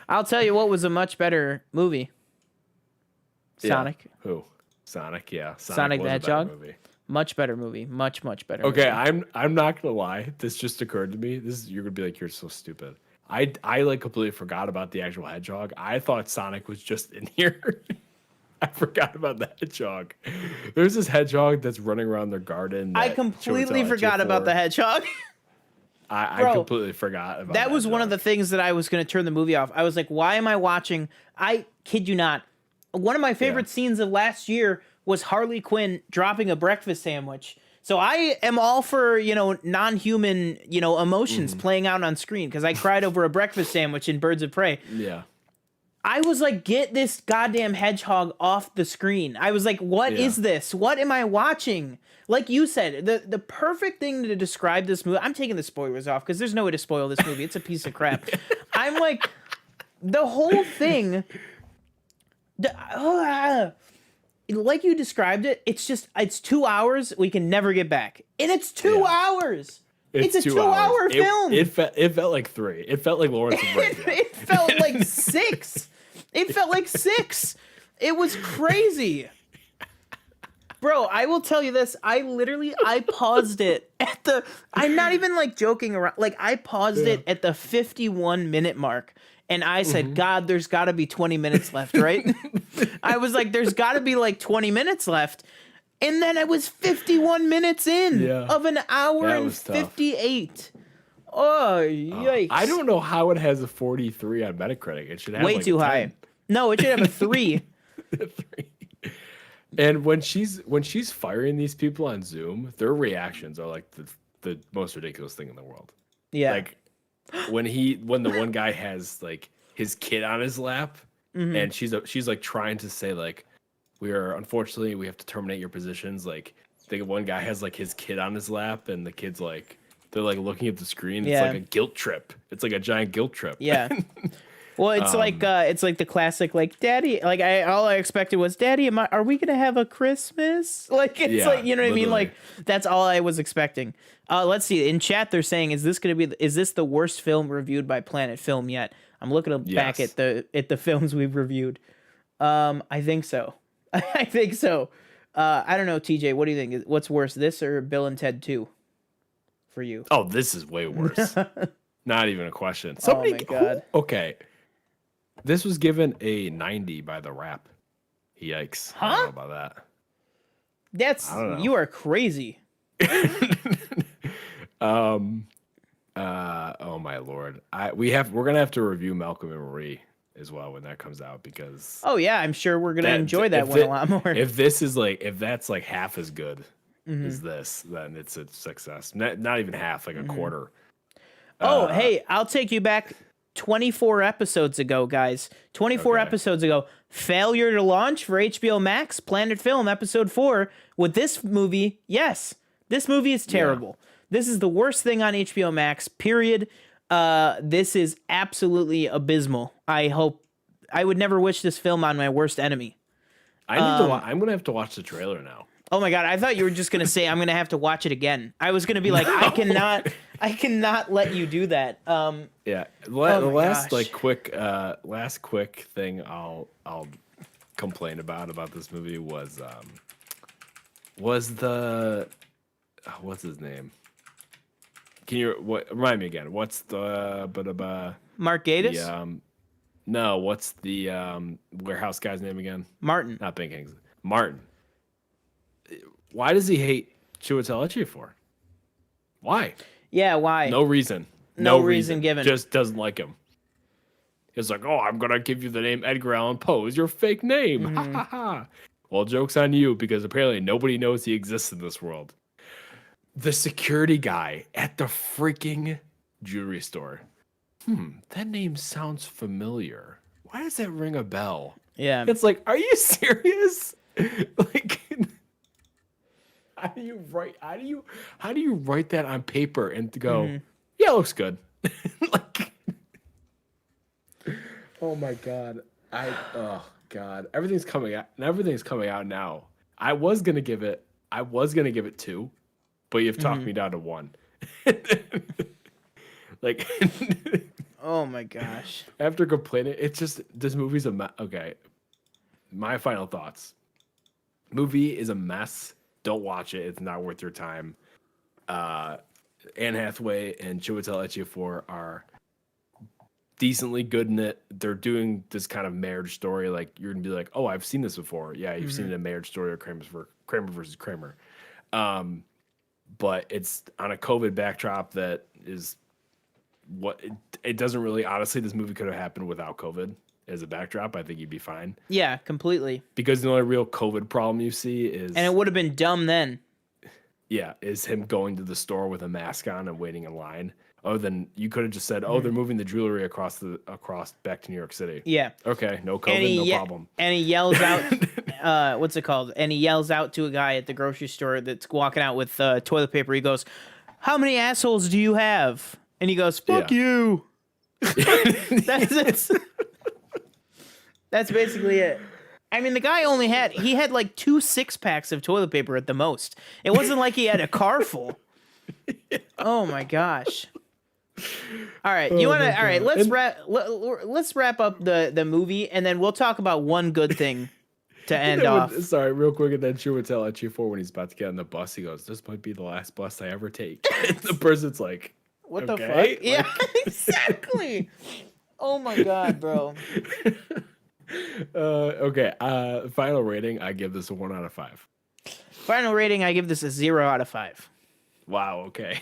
I'll tell you what was a much better movie. Sonic. Yeah. Who? Sonic, yeah. Sonic was the a better Hedgehog? movie. Much better movie. Much better Okay, movie. I'm not gonna lie. This just occurred to me. You're gonna be like, you're so stupid. I like completely forgot about the actual hedgehog. I thought Sonic was just in here. I forgot about the hedgehog. There's this hedgehog that's running around their garden. I completely forgot about the hedgehog. I completely forgot about that was one of the things that I was going to turn the movie off. I was like, why am I watching? I kid you not. One of my favorite scenes of last year was Harley Quinn dropping a breakfast sandwich. So I am all for, non-human, emotions playing out on screen because I cried over a breakfast sandwich in Birds of Prey. Yeah. I was like, get this goddamn hedgehog off the screen. I was like, what is this? What am I watching? Like you said, the perfect thing to describe this movie, I'm taking the spoilers off because there's no way to spoil this movie. It's a piece of crap. I'm like, the whole thing, like you described it, it's 2 hours we can never get back. And it's 2 hours. It's a 2 hour film. It felt like 3. It felt like Lawrence of Arabia. It felt like 6. It felt like 6. It was crazy. Bro, I will tell you this. I paused it at I'm not even like joking around. Like I paused it at the 51-minute mark. And I said, God, there's got to be 20 minutes left, right? I was like, there's got to be like 20 minutes left. And then I was 51 minutes in of an hour and 58. Oh, yikes. I don't know how it has a 43 on Metacritic. It should have way like too high. No, it should have a 3. 3. And when she's firing these people on Zoom, their reactions are like the most ridiculous thing in the world. Yeah. Like when the one guy has like his kid on his lap and she's like trying to say like, unfortunately we have to terminate your positions. Like the one guy has like his kid on his lap and the kid's like, they're like looking at the screen. It's like a guilt trip. It's like a giant guilt trip. Yeah. Well, it's like the classic like Daddy. Like all I expected was Daddy. Are we gonna have a Christmas? Like it's like you know what I mean. Like that's all I was expecting. Let's see. In chat, they're saying, is this the worst film reviewed by Planet Film yet? I'm looking back at the films we've reviewed. I think so. I think so. I don't know, TJ. What do you think? What's worse, this or Bill and Ted 2? For you? Oh, this is way worse. Not even a question. Oh my God. Okay. This was given a 90 by The Wrap. Yikes. Huh? I don't know about that. You are crazy. Oh my Lord. We're gonna have to review Malcolm and Marie as well when that comes out because oh yeah, I'm sure we're gonna enjoy that one a lot more. If that's like half as good as this, then it's a success. Not even half, like a quarter. Oh, hey, I'll take you back 24 episodes ago, guys. 24 episodes ago. Failure to launch for HBO Max, Planet Film, episode 4. With this movie, yes, this movie is terrible. Yeah. This is the worst thing on HBO Max, period. This is absolutely abysmal. I would never wish this film on my worst enemy. I'm going to have to watch the trailer now. Oh my god, I thought you were just gonna say I'm gonna have to watch it again. I was gonna be like, I cannot let you do that. Yeah. The my last gosh. last quick thing I'll complain about this movie was the what's his name? Can you remind me again? What's the Mark Gatiss? no, what's the warehouse guy's name again? Martin. Not Ben Kingsley. Martin. Why does he hate Chiwetel Ejiofor? Why? Yeah, why? No reason. No reason given. Just doesn't like him. He's like, oh, I'm gonna give you the name Edgar Allan Poe. Is your fake name? Ha ha ha. Well, joke's on you because apparently nobody knows he exists in this world. The security guy at the freaking jewelry store. That name sounds familiar. Why does that ring a bell? Yeah. It's like, are you serious? Like, how do you write that on paper and go, yeah, it looks good. Like, oh my god. Oh god. Everything's coming out now. I was gonna give it 2, but you've talked me down to 1. Like, Oh my gosh. after complaining, it's just this movie's okay. My final thoughts. Movie is a mess. Don't watch it. It's not worth your time. Anne Hathaway and Chiwetel Ejiofor are decently good in it. They're doing this kind of marriage story. Like, you're gonna be like, oh, I've seen this before. Yeah, you've seen it in a marriage story or Kramer versus Kramer. But it's on a COVID backdrop that is it doesn't really, honestly, this movie could have happened without COVID as a backdrop. I think you'd be fine. Yeah, completely. Because the only real COVID problem you see is, And it would have been dumb then. yeah, is him going to the store with a mask on and waiting in line. Oh, then you could have just said, oh, they're moving the jewelry across back to New York City. Yeah. Okay, no COVID, no problem. And he yells out, what's it called? And he yells out to a guy at the grocery store that's walking out with toilet paper. He goes, how many assholes do you have? And he goes, fuck you. That's basically it. I mean, the guy he had like 2 6-packs of toilet paper at the most. It wasn't like he had a car full. Oh my gosh. All right, all right, let's wrap up the movie, and then we'll talk about one good thing to end off. Sorry, real quick, and then Chiwetel Ejiofor, when he's about to get on the bus, he goes, this might be the last bus I ever take. And the person's like, what okay? the fuck? Yeah, exactly. Oh my god, bro. Okay. Final rating, I give this a 1 out of 5. Final rating, I give this a 0 out of 5. Wow. Okay.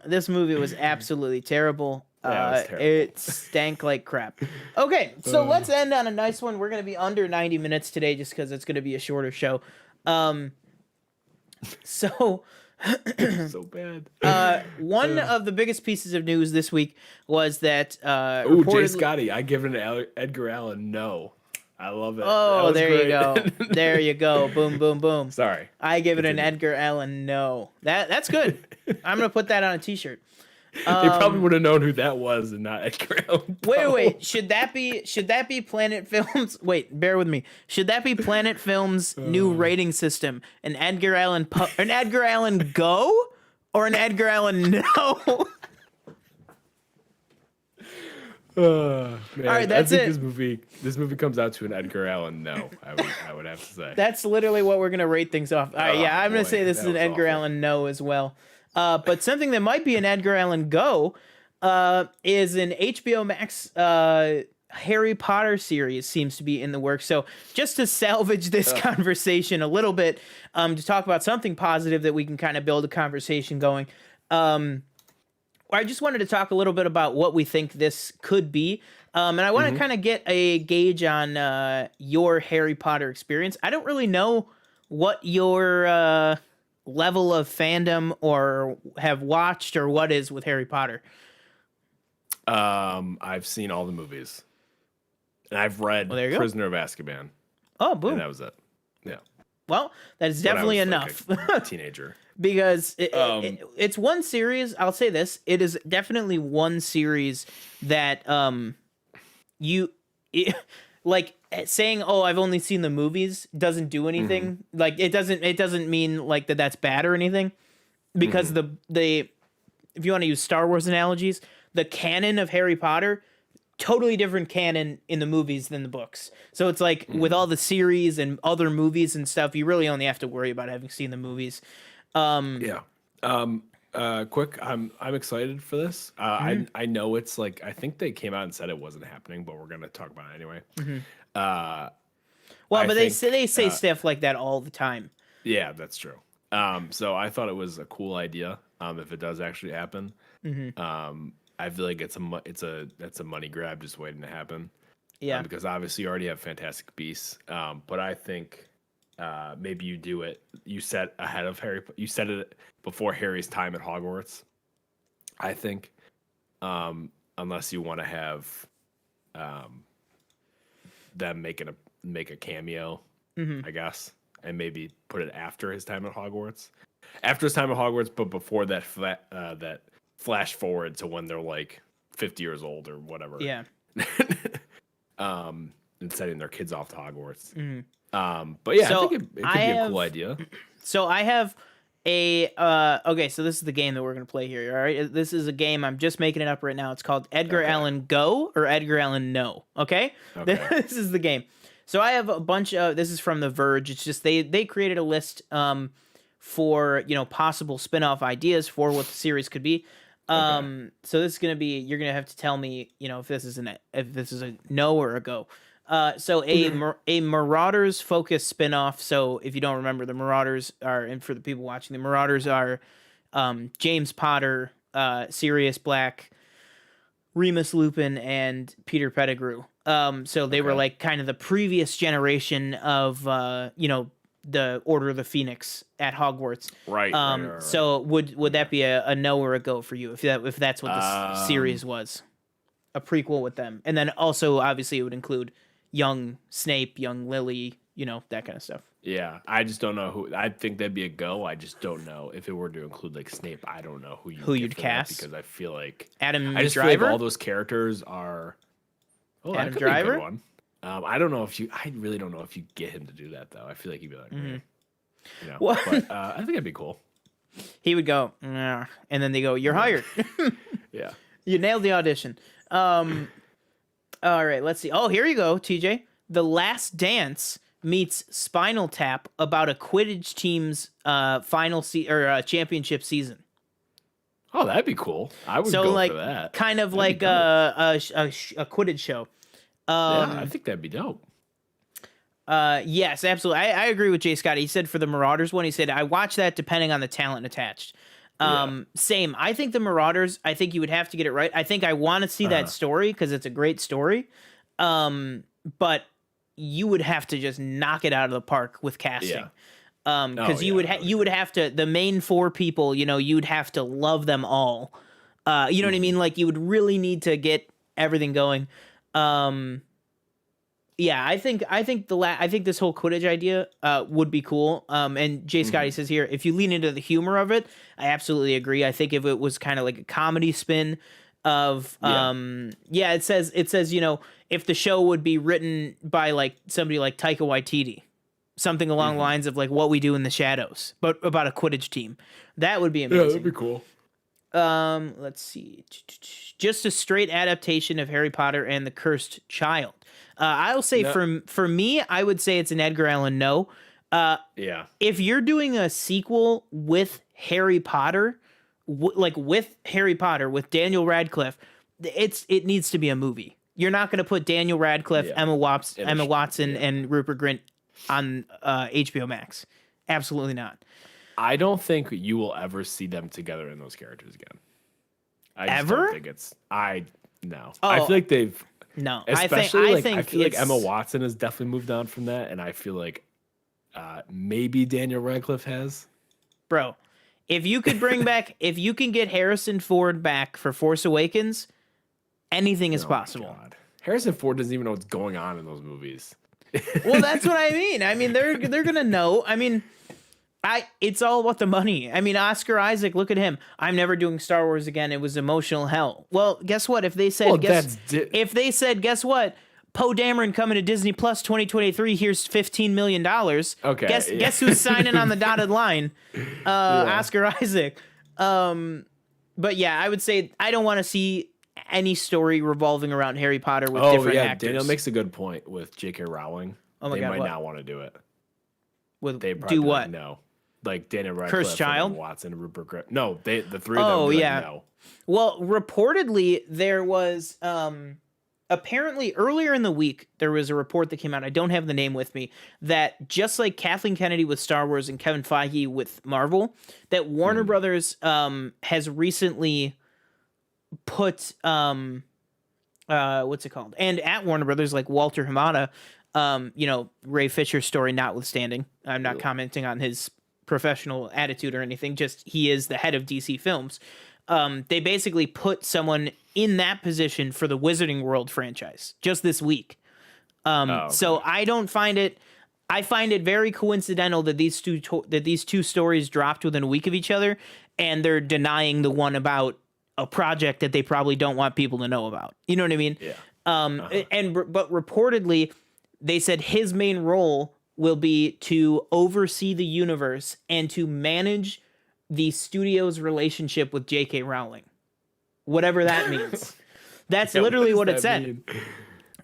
This movie was absolutely terrible. Yeah, it was terrible. It stank like crap. Okay, so let's end on a nice one. We're gonna be under 90 minutes today, just because it's gonna be a shorter show. So so bad. One of the biggest pieces of news this week was that Ooh, Jay Scotty, I give it an Edgar Allan no. I love it. Oh, there great. you go. There you go. Boom, boom, boom. Sorry. I give it an Edgar Allan no. That's good. I'm gonna put that on a t-shirt. They probably would have known who that was and not Edgar Allan Poe. Wait. Should that be Planet Films? Wait, bear with me. Should that be Planet Films' new rating system? An Edgar Allan go or an Edgar Allan no? Man, all right, that's I think it. This movie comes out to an Edgar Allan no. I would have to say. That's literally what we're gonna rate things off. All right, yeah, I'm gonna say this is an Edgar Allan no as well. But something that might be an Edgar Allan go is an HBO Max Harry Potter series seems to be in the works. So just to salvage this conversation a little bit, to talk about something positive that we can kind of build a conversation going. I just wanted to talk a little bit about what we think this could be. And I want to kind of get a gauge on your Harry Potter experience. I don't really know what your level of fandom or have watched or what is with Harry Potter. I've seen all the movies. And I've read Prisoner of Azkaban. Oh, boom. And that was it. Yeah. Well, that is definitely enough. Like a teenager. Because it's one series, I'll say this, it is definitely one series that like saying, "Oh, I've only seen the movies," doesn't do anything. Like it doesn't mean like that's bad or anything, because the if you want to use Star Wars analogies, the canon of Harry Potter, totally different canon in the movies than the books. So it's like with all the series and other movies and stuff, you really only have to worry about having seen the movies. Yeah. Quick, I'm excited for this. I know it's like, I think they came out and said it wasn't happening, but we're gonna talk about it anyway. Well, I but think, they say stuff like that all the time. Yeah, that's true. So I thought it was a cool idea. If it does actually happen, I feel like it's a money grab just waiting to happen. Yeah. Because obviously you already have Fantastic Beasts. But I think maybe you do it. You set ahead of Harry. You set it before Harry's time at Hogwarts. I think, unless you want to have them make a cameo, I guess, and maybe put it after his time at Hogwarts. After his time at Hogwarts, but before that that flash forward to when they're like 50 years old or whatever. Yeah. And sending their kids off to Hogwarts. But yeah, So I think it could be a cool idea. So I have a okay, so this is the game that we're gonna play here. All right, this is a game. I'm just making it up right now. It's called Edgar Allan Go or Edgar Allan No. Okay, this is the game. So I have a bunch of. This is from The Verge. It's just they created a list for possible spin-off ideas for what the series could be. So this is gonna be. You're gonna have to tell me if this is a no or a go. So a Marauders focused spin-off. So if you don't remember, the Marauders are, and for the people watching, the Marauders are James Potter, Sirius Black, Remus Lupin, and Peter Pettigrew. So they were like kind of the previous generation of the Order of the Phoenix at Hogwarts. Right. So would that be a no or a go for you if that's what the series was? A prequel with them. And then also obviously it would include young Snape, young Lily, that kind of stuff. Yeah, I just don't know who. I think that'd be a go. I just don't know if it were to include like Snape. I don't know who you'd cast, because I feel like Adam I just Driver. feel like all those characters are. Oh, Adam that could Driver. Be a good one. I don't know if you. I really don't know if you get him to do that though. I feel like he'd be like, Well, But I think it'd be cool. He would go, "Nah," and then they go, "You're hired." Yeah. You nailed the audition. All right, let's see. Oh, here you go, TJ. The Last Dance meets Spinal Tap about a Quidditch team's championship season. Oh, that'd be cool. I would So go like for that. kind of That'd like be a Quidditch show. Yeah, I think that'd be dope. Yes, absolutely. I agree with Jay Scott. He said for the Marauders one, he said, I watch that depending on the talent attached. Same. I think the Marauders, I think you would have to get it right. I think I want to see that story because it's a great story. But you would have to just knock it out of the park with casting. Because you would have to, the main four people, you'd have to love them all. You know what I mean? Like you would really need to get everything going. Yeah, I think this whole Quidditch idea would be cool. And Jay Scotty says here, if you lean into the humor of it, I absolutely agree. I think if it was kind of like a comedy spin of it says if the show would be written by like somebody like Taika Waititi, something along the lines of like What We Do in the Shadows, but about a Quidditch team, that would be amazing. Yeah, that'd be cool. Let's see. Just a straight adaptation of Harry Potter and the Cursed Child. I'll say for me, I would say it's an Edgar Allan no. If you're doing a sequel with Harry Potter, with Daniel Radcliffe, it needs to be a movie. You're not going to put Daniel Radcliffe, Emma Watson, and Rupert Grint on HBO Max. Absolutely not. I don't think you will ever see them together in those characters again. I don't think no. I feel like they've especially I feel like Emma Watson has definitely moved on from that, and I feel like maybe Daniel Radcliffe has. Bro, if you could if you can get Harrison Ford back for Force Awakens, anything is possible. God. Harrison Ford doesn't even know what's going on in those movies. Well, that's what I mean. I mean, they're gonna know. I mean, it's all about the money. I mean, Oscar Isaac, look at him. I'm never doing Star Wars again. It was emotional hell. Well, guess what? If they said, guess what? Poe Dameron coming to Disney Plus 2023. Here's $15 million. Okay. Guess who's signing on the dotted line? Oscar Isaac. But yeah, I would say I don't want to see any story revolving around Harry Potter with different actors. Daniel makes a good point with J.K. Rowling. Oh my they God, might what? not want to do it. With They probably do be what? Like, no, like Daniel Radcliffe, Cursed Child? Emma Watson, and Rupert Grint. No, the three of them. Oh Be yeah. Like, no. Well, reportedly there was apparently earlier in the week there was a report that came out. I don't have the name with me. That just like Kathleen Kennedy with Star Wars and Kevin Feige with Marvel, that Warner Brothers has recently put what's it called? And at Warner Brothers, like Walter Hamada, Ray Fisher's story notwithstanding, I'm not commenting on his professional attitude or anything. Just he is the head of DC Films. They basically put someone in that position for the Wizarding World franchise just this week. So I find it very coincidental that these two stories dropped within a week of each other, and they're denying the one about a project that they probably don't want people to know about. You know what I mean? Yeah. But reportedly, they said his main role will be to oversee the universe and to manage the studio's relationship with J.K. Rowling, whatever that means. That's literally what it said.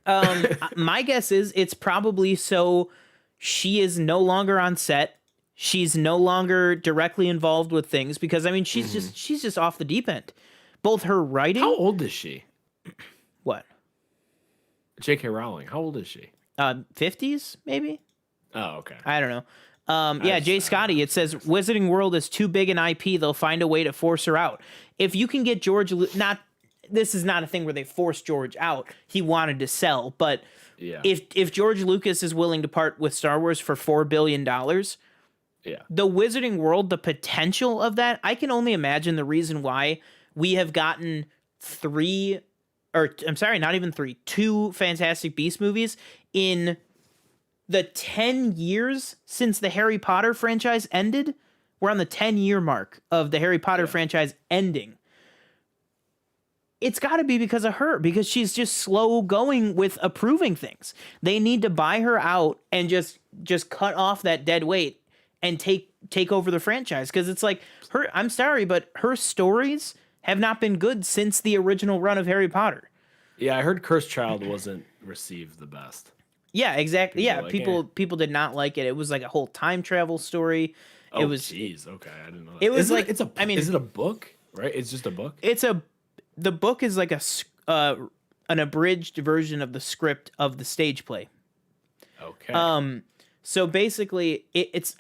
My guess is it's probably so she is no longer on set. She's no longer directly involved with things because I mean she's just off the deep end. Both her writing. How old is she? What? J.K. Rowling. How old is she? 50s maybe. Oh, okay. I don't know. Jay Scotty, it says Wizarding World is too big an IP. They'll find a way to force her out. If you can get this is not a thing where they forced George out. He wanted to sell, but if George Lucas is willing to part with Star Wars for $4 billion, the Wizarding World, the potential of that, I can only imagine the reason why we have gotten two Fantastic Beasts movies in the 10 years since the Harry Potter franchise ended. We're on the 10-year mark of the Harry Potter franchise ending. It's got to be because of her, because she's just slow going with approving things. They need to buy her out and just cut off that dead weight and take over the franchise, because it's like I'm sorry, but her stories have not been good since the original run of Harry Potter. Yeah, I heard Cursed Child wasn't received the best. Yeah, exactly. People did not like it. It was like a whole time travel story. Oh, jeez. Okay, I didn't know that. It was is it a book? Right? It's just a book. The book is like an abridged version of the script of the stage play. Okay. So basically, it's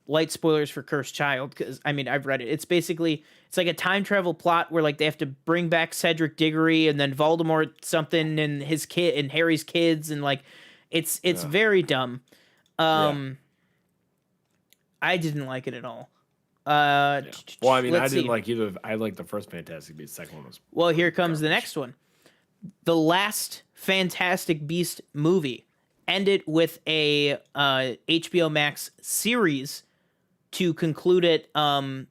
light spoilers for Cursed Child, because I've read it. It's like a time travel plot where like they have to bring back Cedric Diggory and then Voldemort something and his kid and Harry's kids, and like it's very dumb. I didn't like it at all. Well, I didn't like either. I liked the first Fantastic Beasts. The second one was. Well, here comes the next one. The last Fantastic Beast movie ended with a HBO Max series to conclude it,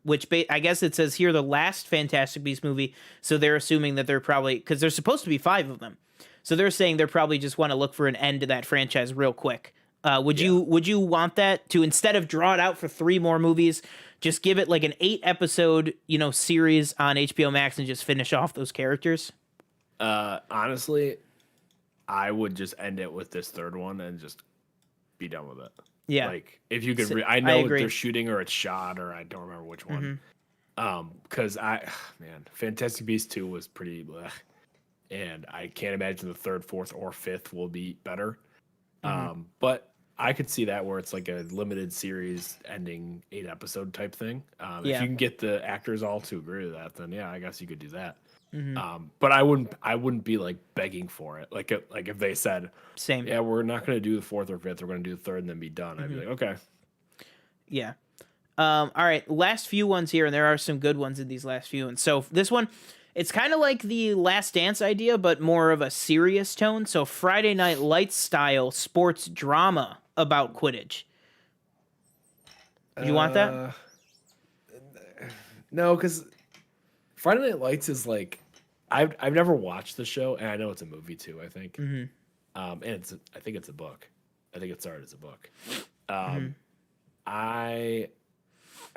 which I guess it says here the last Fantastic Beast movie. So they're assuming that they're probably, because there's supposed to be 5 of them. So they're saying they're probably just want to look for an end to that franchise real quick. Would you want that to, instead of draw it out for 3 more movies, just give it like an 8-episode, series on HBO Max and just finish off those characters? Honestly, I would just end it with this third one and just be done with it. Yeah. Like if you could, I know if they're shooting or it's shot or I don't remember which one. Because Fantastic Beasts 2 was pretty bleh, and I can't imagine the 3rd, 4th, or 5th will be better. But I could see that where it's like a limited series ending 8-episode type thing. If you can get the actors all to agree with that, then I guess you could do that. But I wouldn't be like begging for it. Like if they said, same, we're not going to do the 4th or 5th, we're going to do the 3rd and then be done. I'd be like, okay. Yeah. All right. Last few ones here, and there are some good ones in these last few. And so this one, it's kind of like the Last Dance idea, but more of a serious tone. So Friday Night Lights style sports drama about Quidditch. You want that? No, because Friday Night Lights is like, I've never watched the show, and I know it's a movie too, I think. and I think it's a book. I think it started as a book. Mm-hmm. I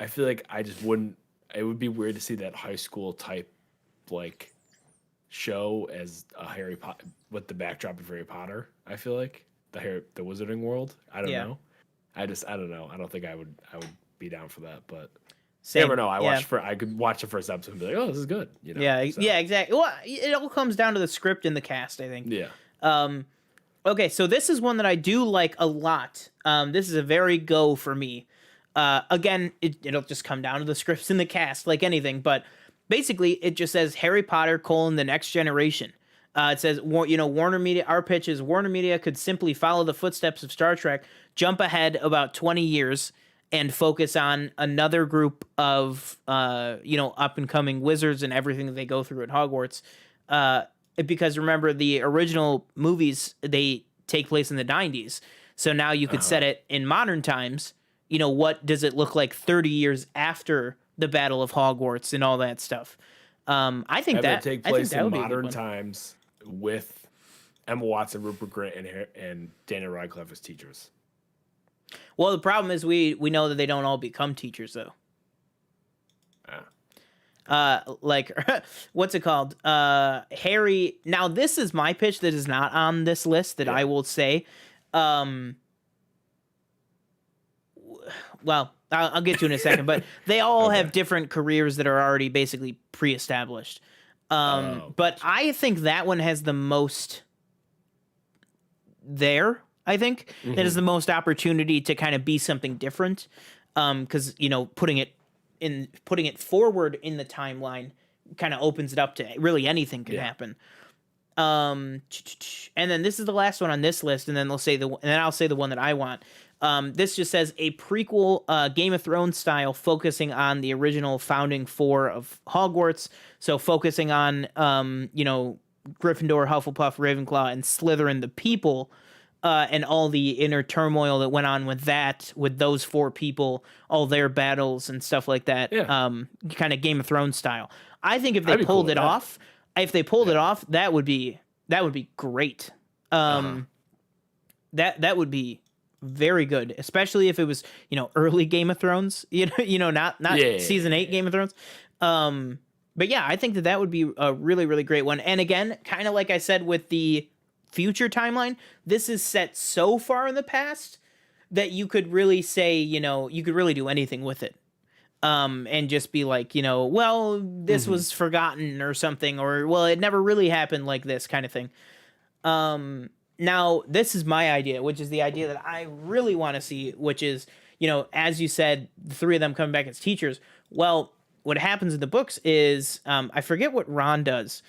feel like I just wouldn't. It would be weird to see that high school type like show as a Harry Potter with the backdrop of Harry Potter. I feel like the Wizarding World. I don't know. I don't know. I don't think I would be down for that, but. Same. You never know. I could watch the first episode and be like, "Oh, this is good." You know. Yeah. So. Yeah. Exactly. Well, it all comes down to the script and the cast, I think. Yeah. Okay, so this is one that I do like a lot. This is a very go for me. Again, it'll just come down to the scripts and the cast, like anything. But basically, it just says Harry Potter: the Next Generation. It says, Warner Media. Our pitch is Warner Media could simply follow the footsteps of Star Trek, jump ahead about 20 years, and focus on another group of up and coming wizards and everything that they go through at Hogwarts. Because remember, the original movies, they take place in the 90s. So now you could set it in modern times. What does it look like 30 years after the Battle of Hogwarts and all that stuff? I think that take place in modern times with Emma Watson, Rupert Grint, and Daniel Radcliffe as teachers. Well, the problem is we know that they don't all become teachers, though. Like, what's it called? Harry. Now, this is my pitch that is not on this list that I will say. Well, I'll get to in a second, but they all have different careers that are already basically pre-established. But I think that one has the most there. I think that is the most opportunity to kind of be something different. Because putting it forward in the timeline kind of opens it up to really anything can happen. And then this is the last one on this list, and then I'll say the one that I want. This just says a prequel, Game of Thrones style, focusing on the original founding four of Hogwarts. So focusing on Gryffindor, Hufflepuff, Ravenclaw, and Slytherin, the people. And all the inner turmoil that went on with those four people, all their battles and stuff like that. Yeah. Kind of Game of Thrones style. I think if they pulled it off, that would be great. That would be very good, especially if it was early Game of Thrones. Not season 8 Game of Thrones. But yeah, I think that would be a really, really great one. And again, kind of like I said with the future timeline, this is set so far in the past that you could really say, you could really do anything with it. And just be like, this was forgotten or something, or, well, it never really happened like this kind of thing. Now, this is my idea, which is the idea that I really want to see, which is, as you said, the three of them coming back as teachers. Well, what happens in the books is, I forget what Ron does,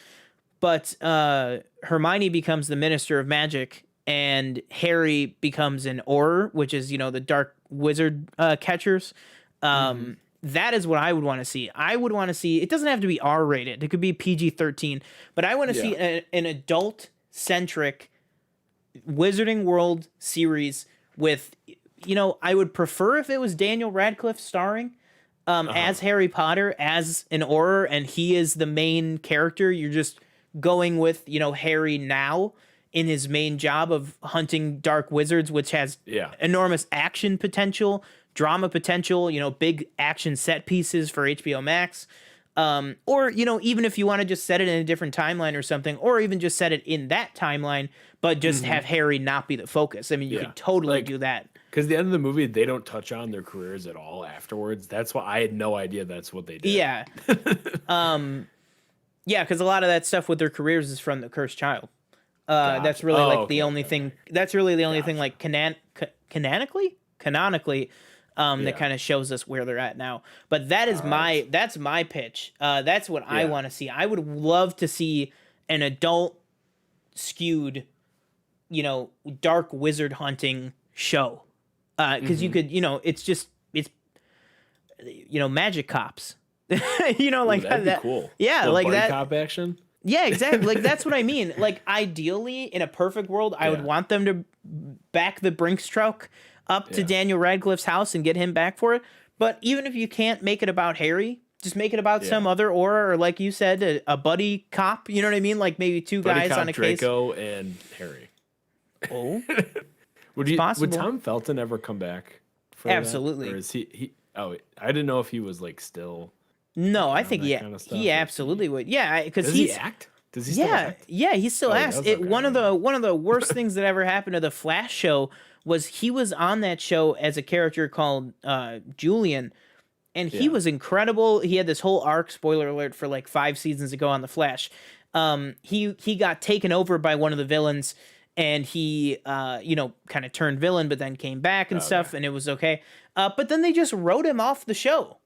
but Hermione becomes the Minister of Magic, and Harry becomes an Auror, which is, the Dark Wizard catchers. That is what I would want to see. I would want to see, it doesn't have to be R-rated. It could be PG-13. But I want to see an adult-centric Wizarding World series with, I would prefer if it was Daniel Radcliffe starring as Harry Potter, as an Auror, and he is the main character. You're just going with Harry now in his main job of hunting dark wizards, which has enormous action potential, drama potential, big action set pieces for HBO Max, or even if you want to just set it in a different timeline or something, or even just set it in that timeline but just have Harry not be the focus. I mean, you could totally do that. Because the end of the movie, they don't touch on their careers at all afterwards. That's why I had no idea that's what they did. Yeah. Yeah, because a lot of that stuff with their careers is from The Cursed Child. That's really the only thing. That's really the only thing like canonically that kind of shows us where they're at now. But that is that's my pitch. That's what I want to see. I would love to see an adult skewed, dark wizard hunting show. Because you could, it's magic cops. Like that'd be cool. Yeah, like that cop action. Yeah, exactly. Like that's what I mean. Like ideally, in a perfect world, I would want them to back the Brinks truck up to Daniel Radcliffe's house and get him back for it. But even if you can't make it about Harry, just make it about some other Auror, or like you said, a buddy cop. You know what I mean? Like maybe two guys on a Draco case. and Harry. Oh, Would possible. Tom Felton ever come back for that? Absolutely. Or is he? Oh, I didn't know if he was like still No, working I on think that kind of stuff. he Or if absolutely would. Yeah, because does he he's act? Does he still act? yeah, he still Oh, he asks. does? It Okay, one I of don't know. the worst things that ever happened to the Flash show was he was on that show as a character called Julian, and he Yeah. was incredible. He had this whole arc, spoiler alert, for like 5 seasons ago on the Flash. He got taken over by one of the villains, and he kind of turned villain, but then came back and stuff, Okay. and it was okay. But then they just wrote him off the show.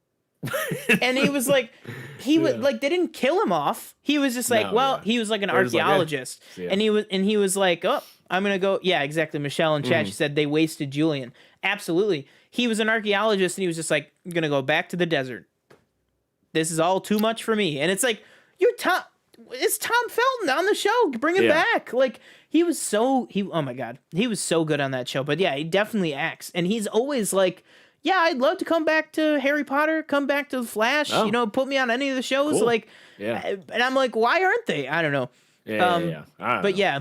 And he was like, Yeah. they didn't kill him off. He was just like, No, well, yeah. he was like an They're just like, eh, archaeologist, see ya. and he was like, oh, I'm gonna go. Yeah, exactly. Michelle in chat, Mhm. she said they wasted Julian. Absolutely, he was an archaeologist, and he was just like, I'm gonna go back to the desert. This is all too much for me. And it's like, it's Tom Felton on the show. Bring him Yeah. back. Like oh my god, he was so good on that show. But yeah, he definitely acts, and he's always like, yeah, I'd love to come back to Harry Potter, come back to the Flash. Oh. Put me on any of the shows. Cool. Like, Yeah. and I'm like, why aren't they? I don't know. Yeah. Um, yeah. I don't But know. yeah,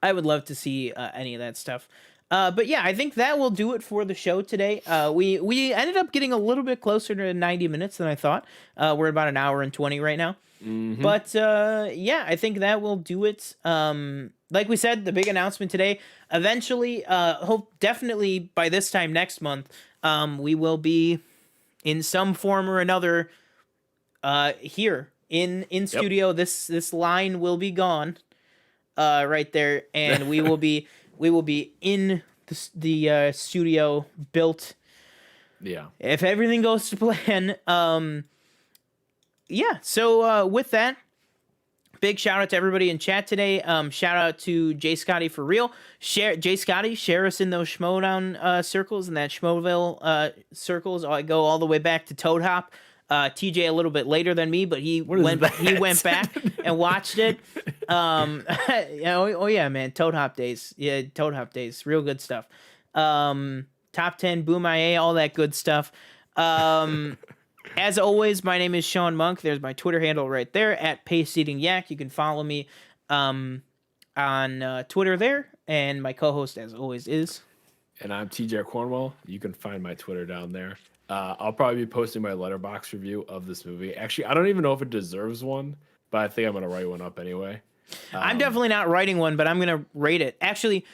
I would love to see any of that stuff. But yeah, I think that will do it for the show today. We ended up getting a little bit closer to 90 minutes than I thought. We're about an hour and 20 right now. Mhm. But yeah, I think that will do it. Like we said, the big announcement today. Eventually, hope definitely by this time next month, we will be in some form or another here in studio. This line will be gone right there, and we will be in the studio built Yeah. if everything goes to plan. Yeah, so with that, big shout out to everybody in chat today. Shout out to Jay Scotty for real. Jay Scotty, share us in those Schmodown circles and that Schmoville circles. I go all the way back to Toad Hop. TJ a little bit later than me, but he What is went that? back and watched it. Yeah, oh yeah, man, Toad Hop days. Yeah, Toad Hop days, real good stuff. Top 10 Boom IA, all that good stuff. As always, my name is Sean Monk. There's my Twitter handle right there at Pace Eating Yak. You can follow me on Twitter there, and my co-host, as always, is. And I'm TJ Cornwell. You can find my Twitter down there. I'll probably be posting my Letterboxd review of this movie. Actually, I don't even know if it deserves one, but I think I'm gonna write one up anyway. I'm definitely not writing one, but I'm gonna rate it. Actually,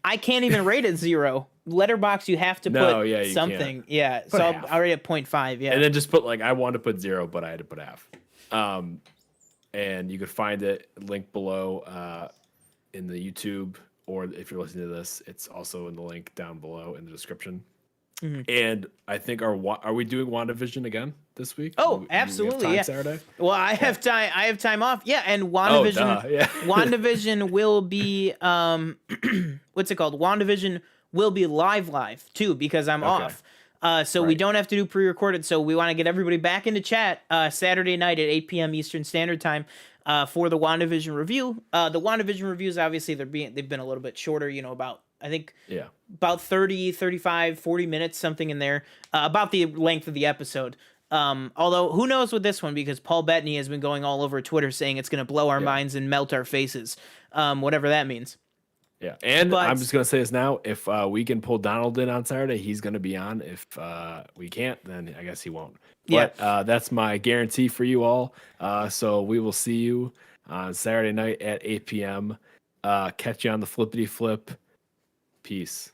I can't even rate it 0. Letterbox, you have to No, put yeah, you something. can't. Yeah, Put so half. I'll rate it 0.5. Yeah. And then just put like I wanted to put 0, but I had to put half. And you could find it linked below in the YouTube, or if you're listening to this, it's also in the link down below in the description. Mhm. And I think are we doing WandaVision again this week? Oh, Do we have absolutely, time yeah. Saturday. Well, I have time. I have time off. Yeah, and Oh, WandaVision. duh, yeah. WandaVision will be what's it called? WandaVision will be live too because I'm Okay. off. So we Right. don't have to do pre-recorded. So we want to get everybody back into chat Saturday night at 8 p.m. Eastern Standard Time for the WandaVision review. The WandaVision reviews, obviously, they've been a little bit shorter. About I think Yeah. about 30, 35, 40 minutes, something in there, about the length of the episode. Although, who knows with this one, because Paul Bettany has been going all over Twitter saying it's going to blow our Yeah. minds and melt our faces, whatever that means. Yeah, and But- I'm just gonna say this now: if we can pull Donald in on Saturday, he's gonna be on. If we can't, then I guess he won't. Yeah. But that's my guarantee for you all. So we will see you on Saturday night at 8 p.m. Catch you on the flippity flip. Peace.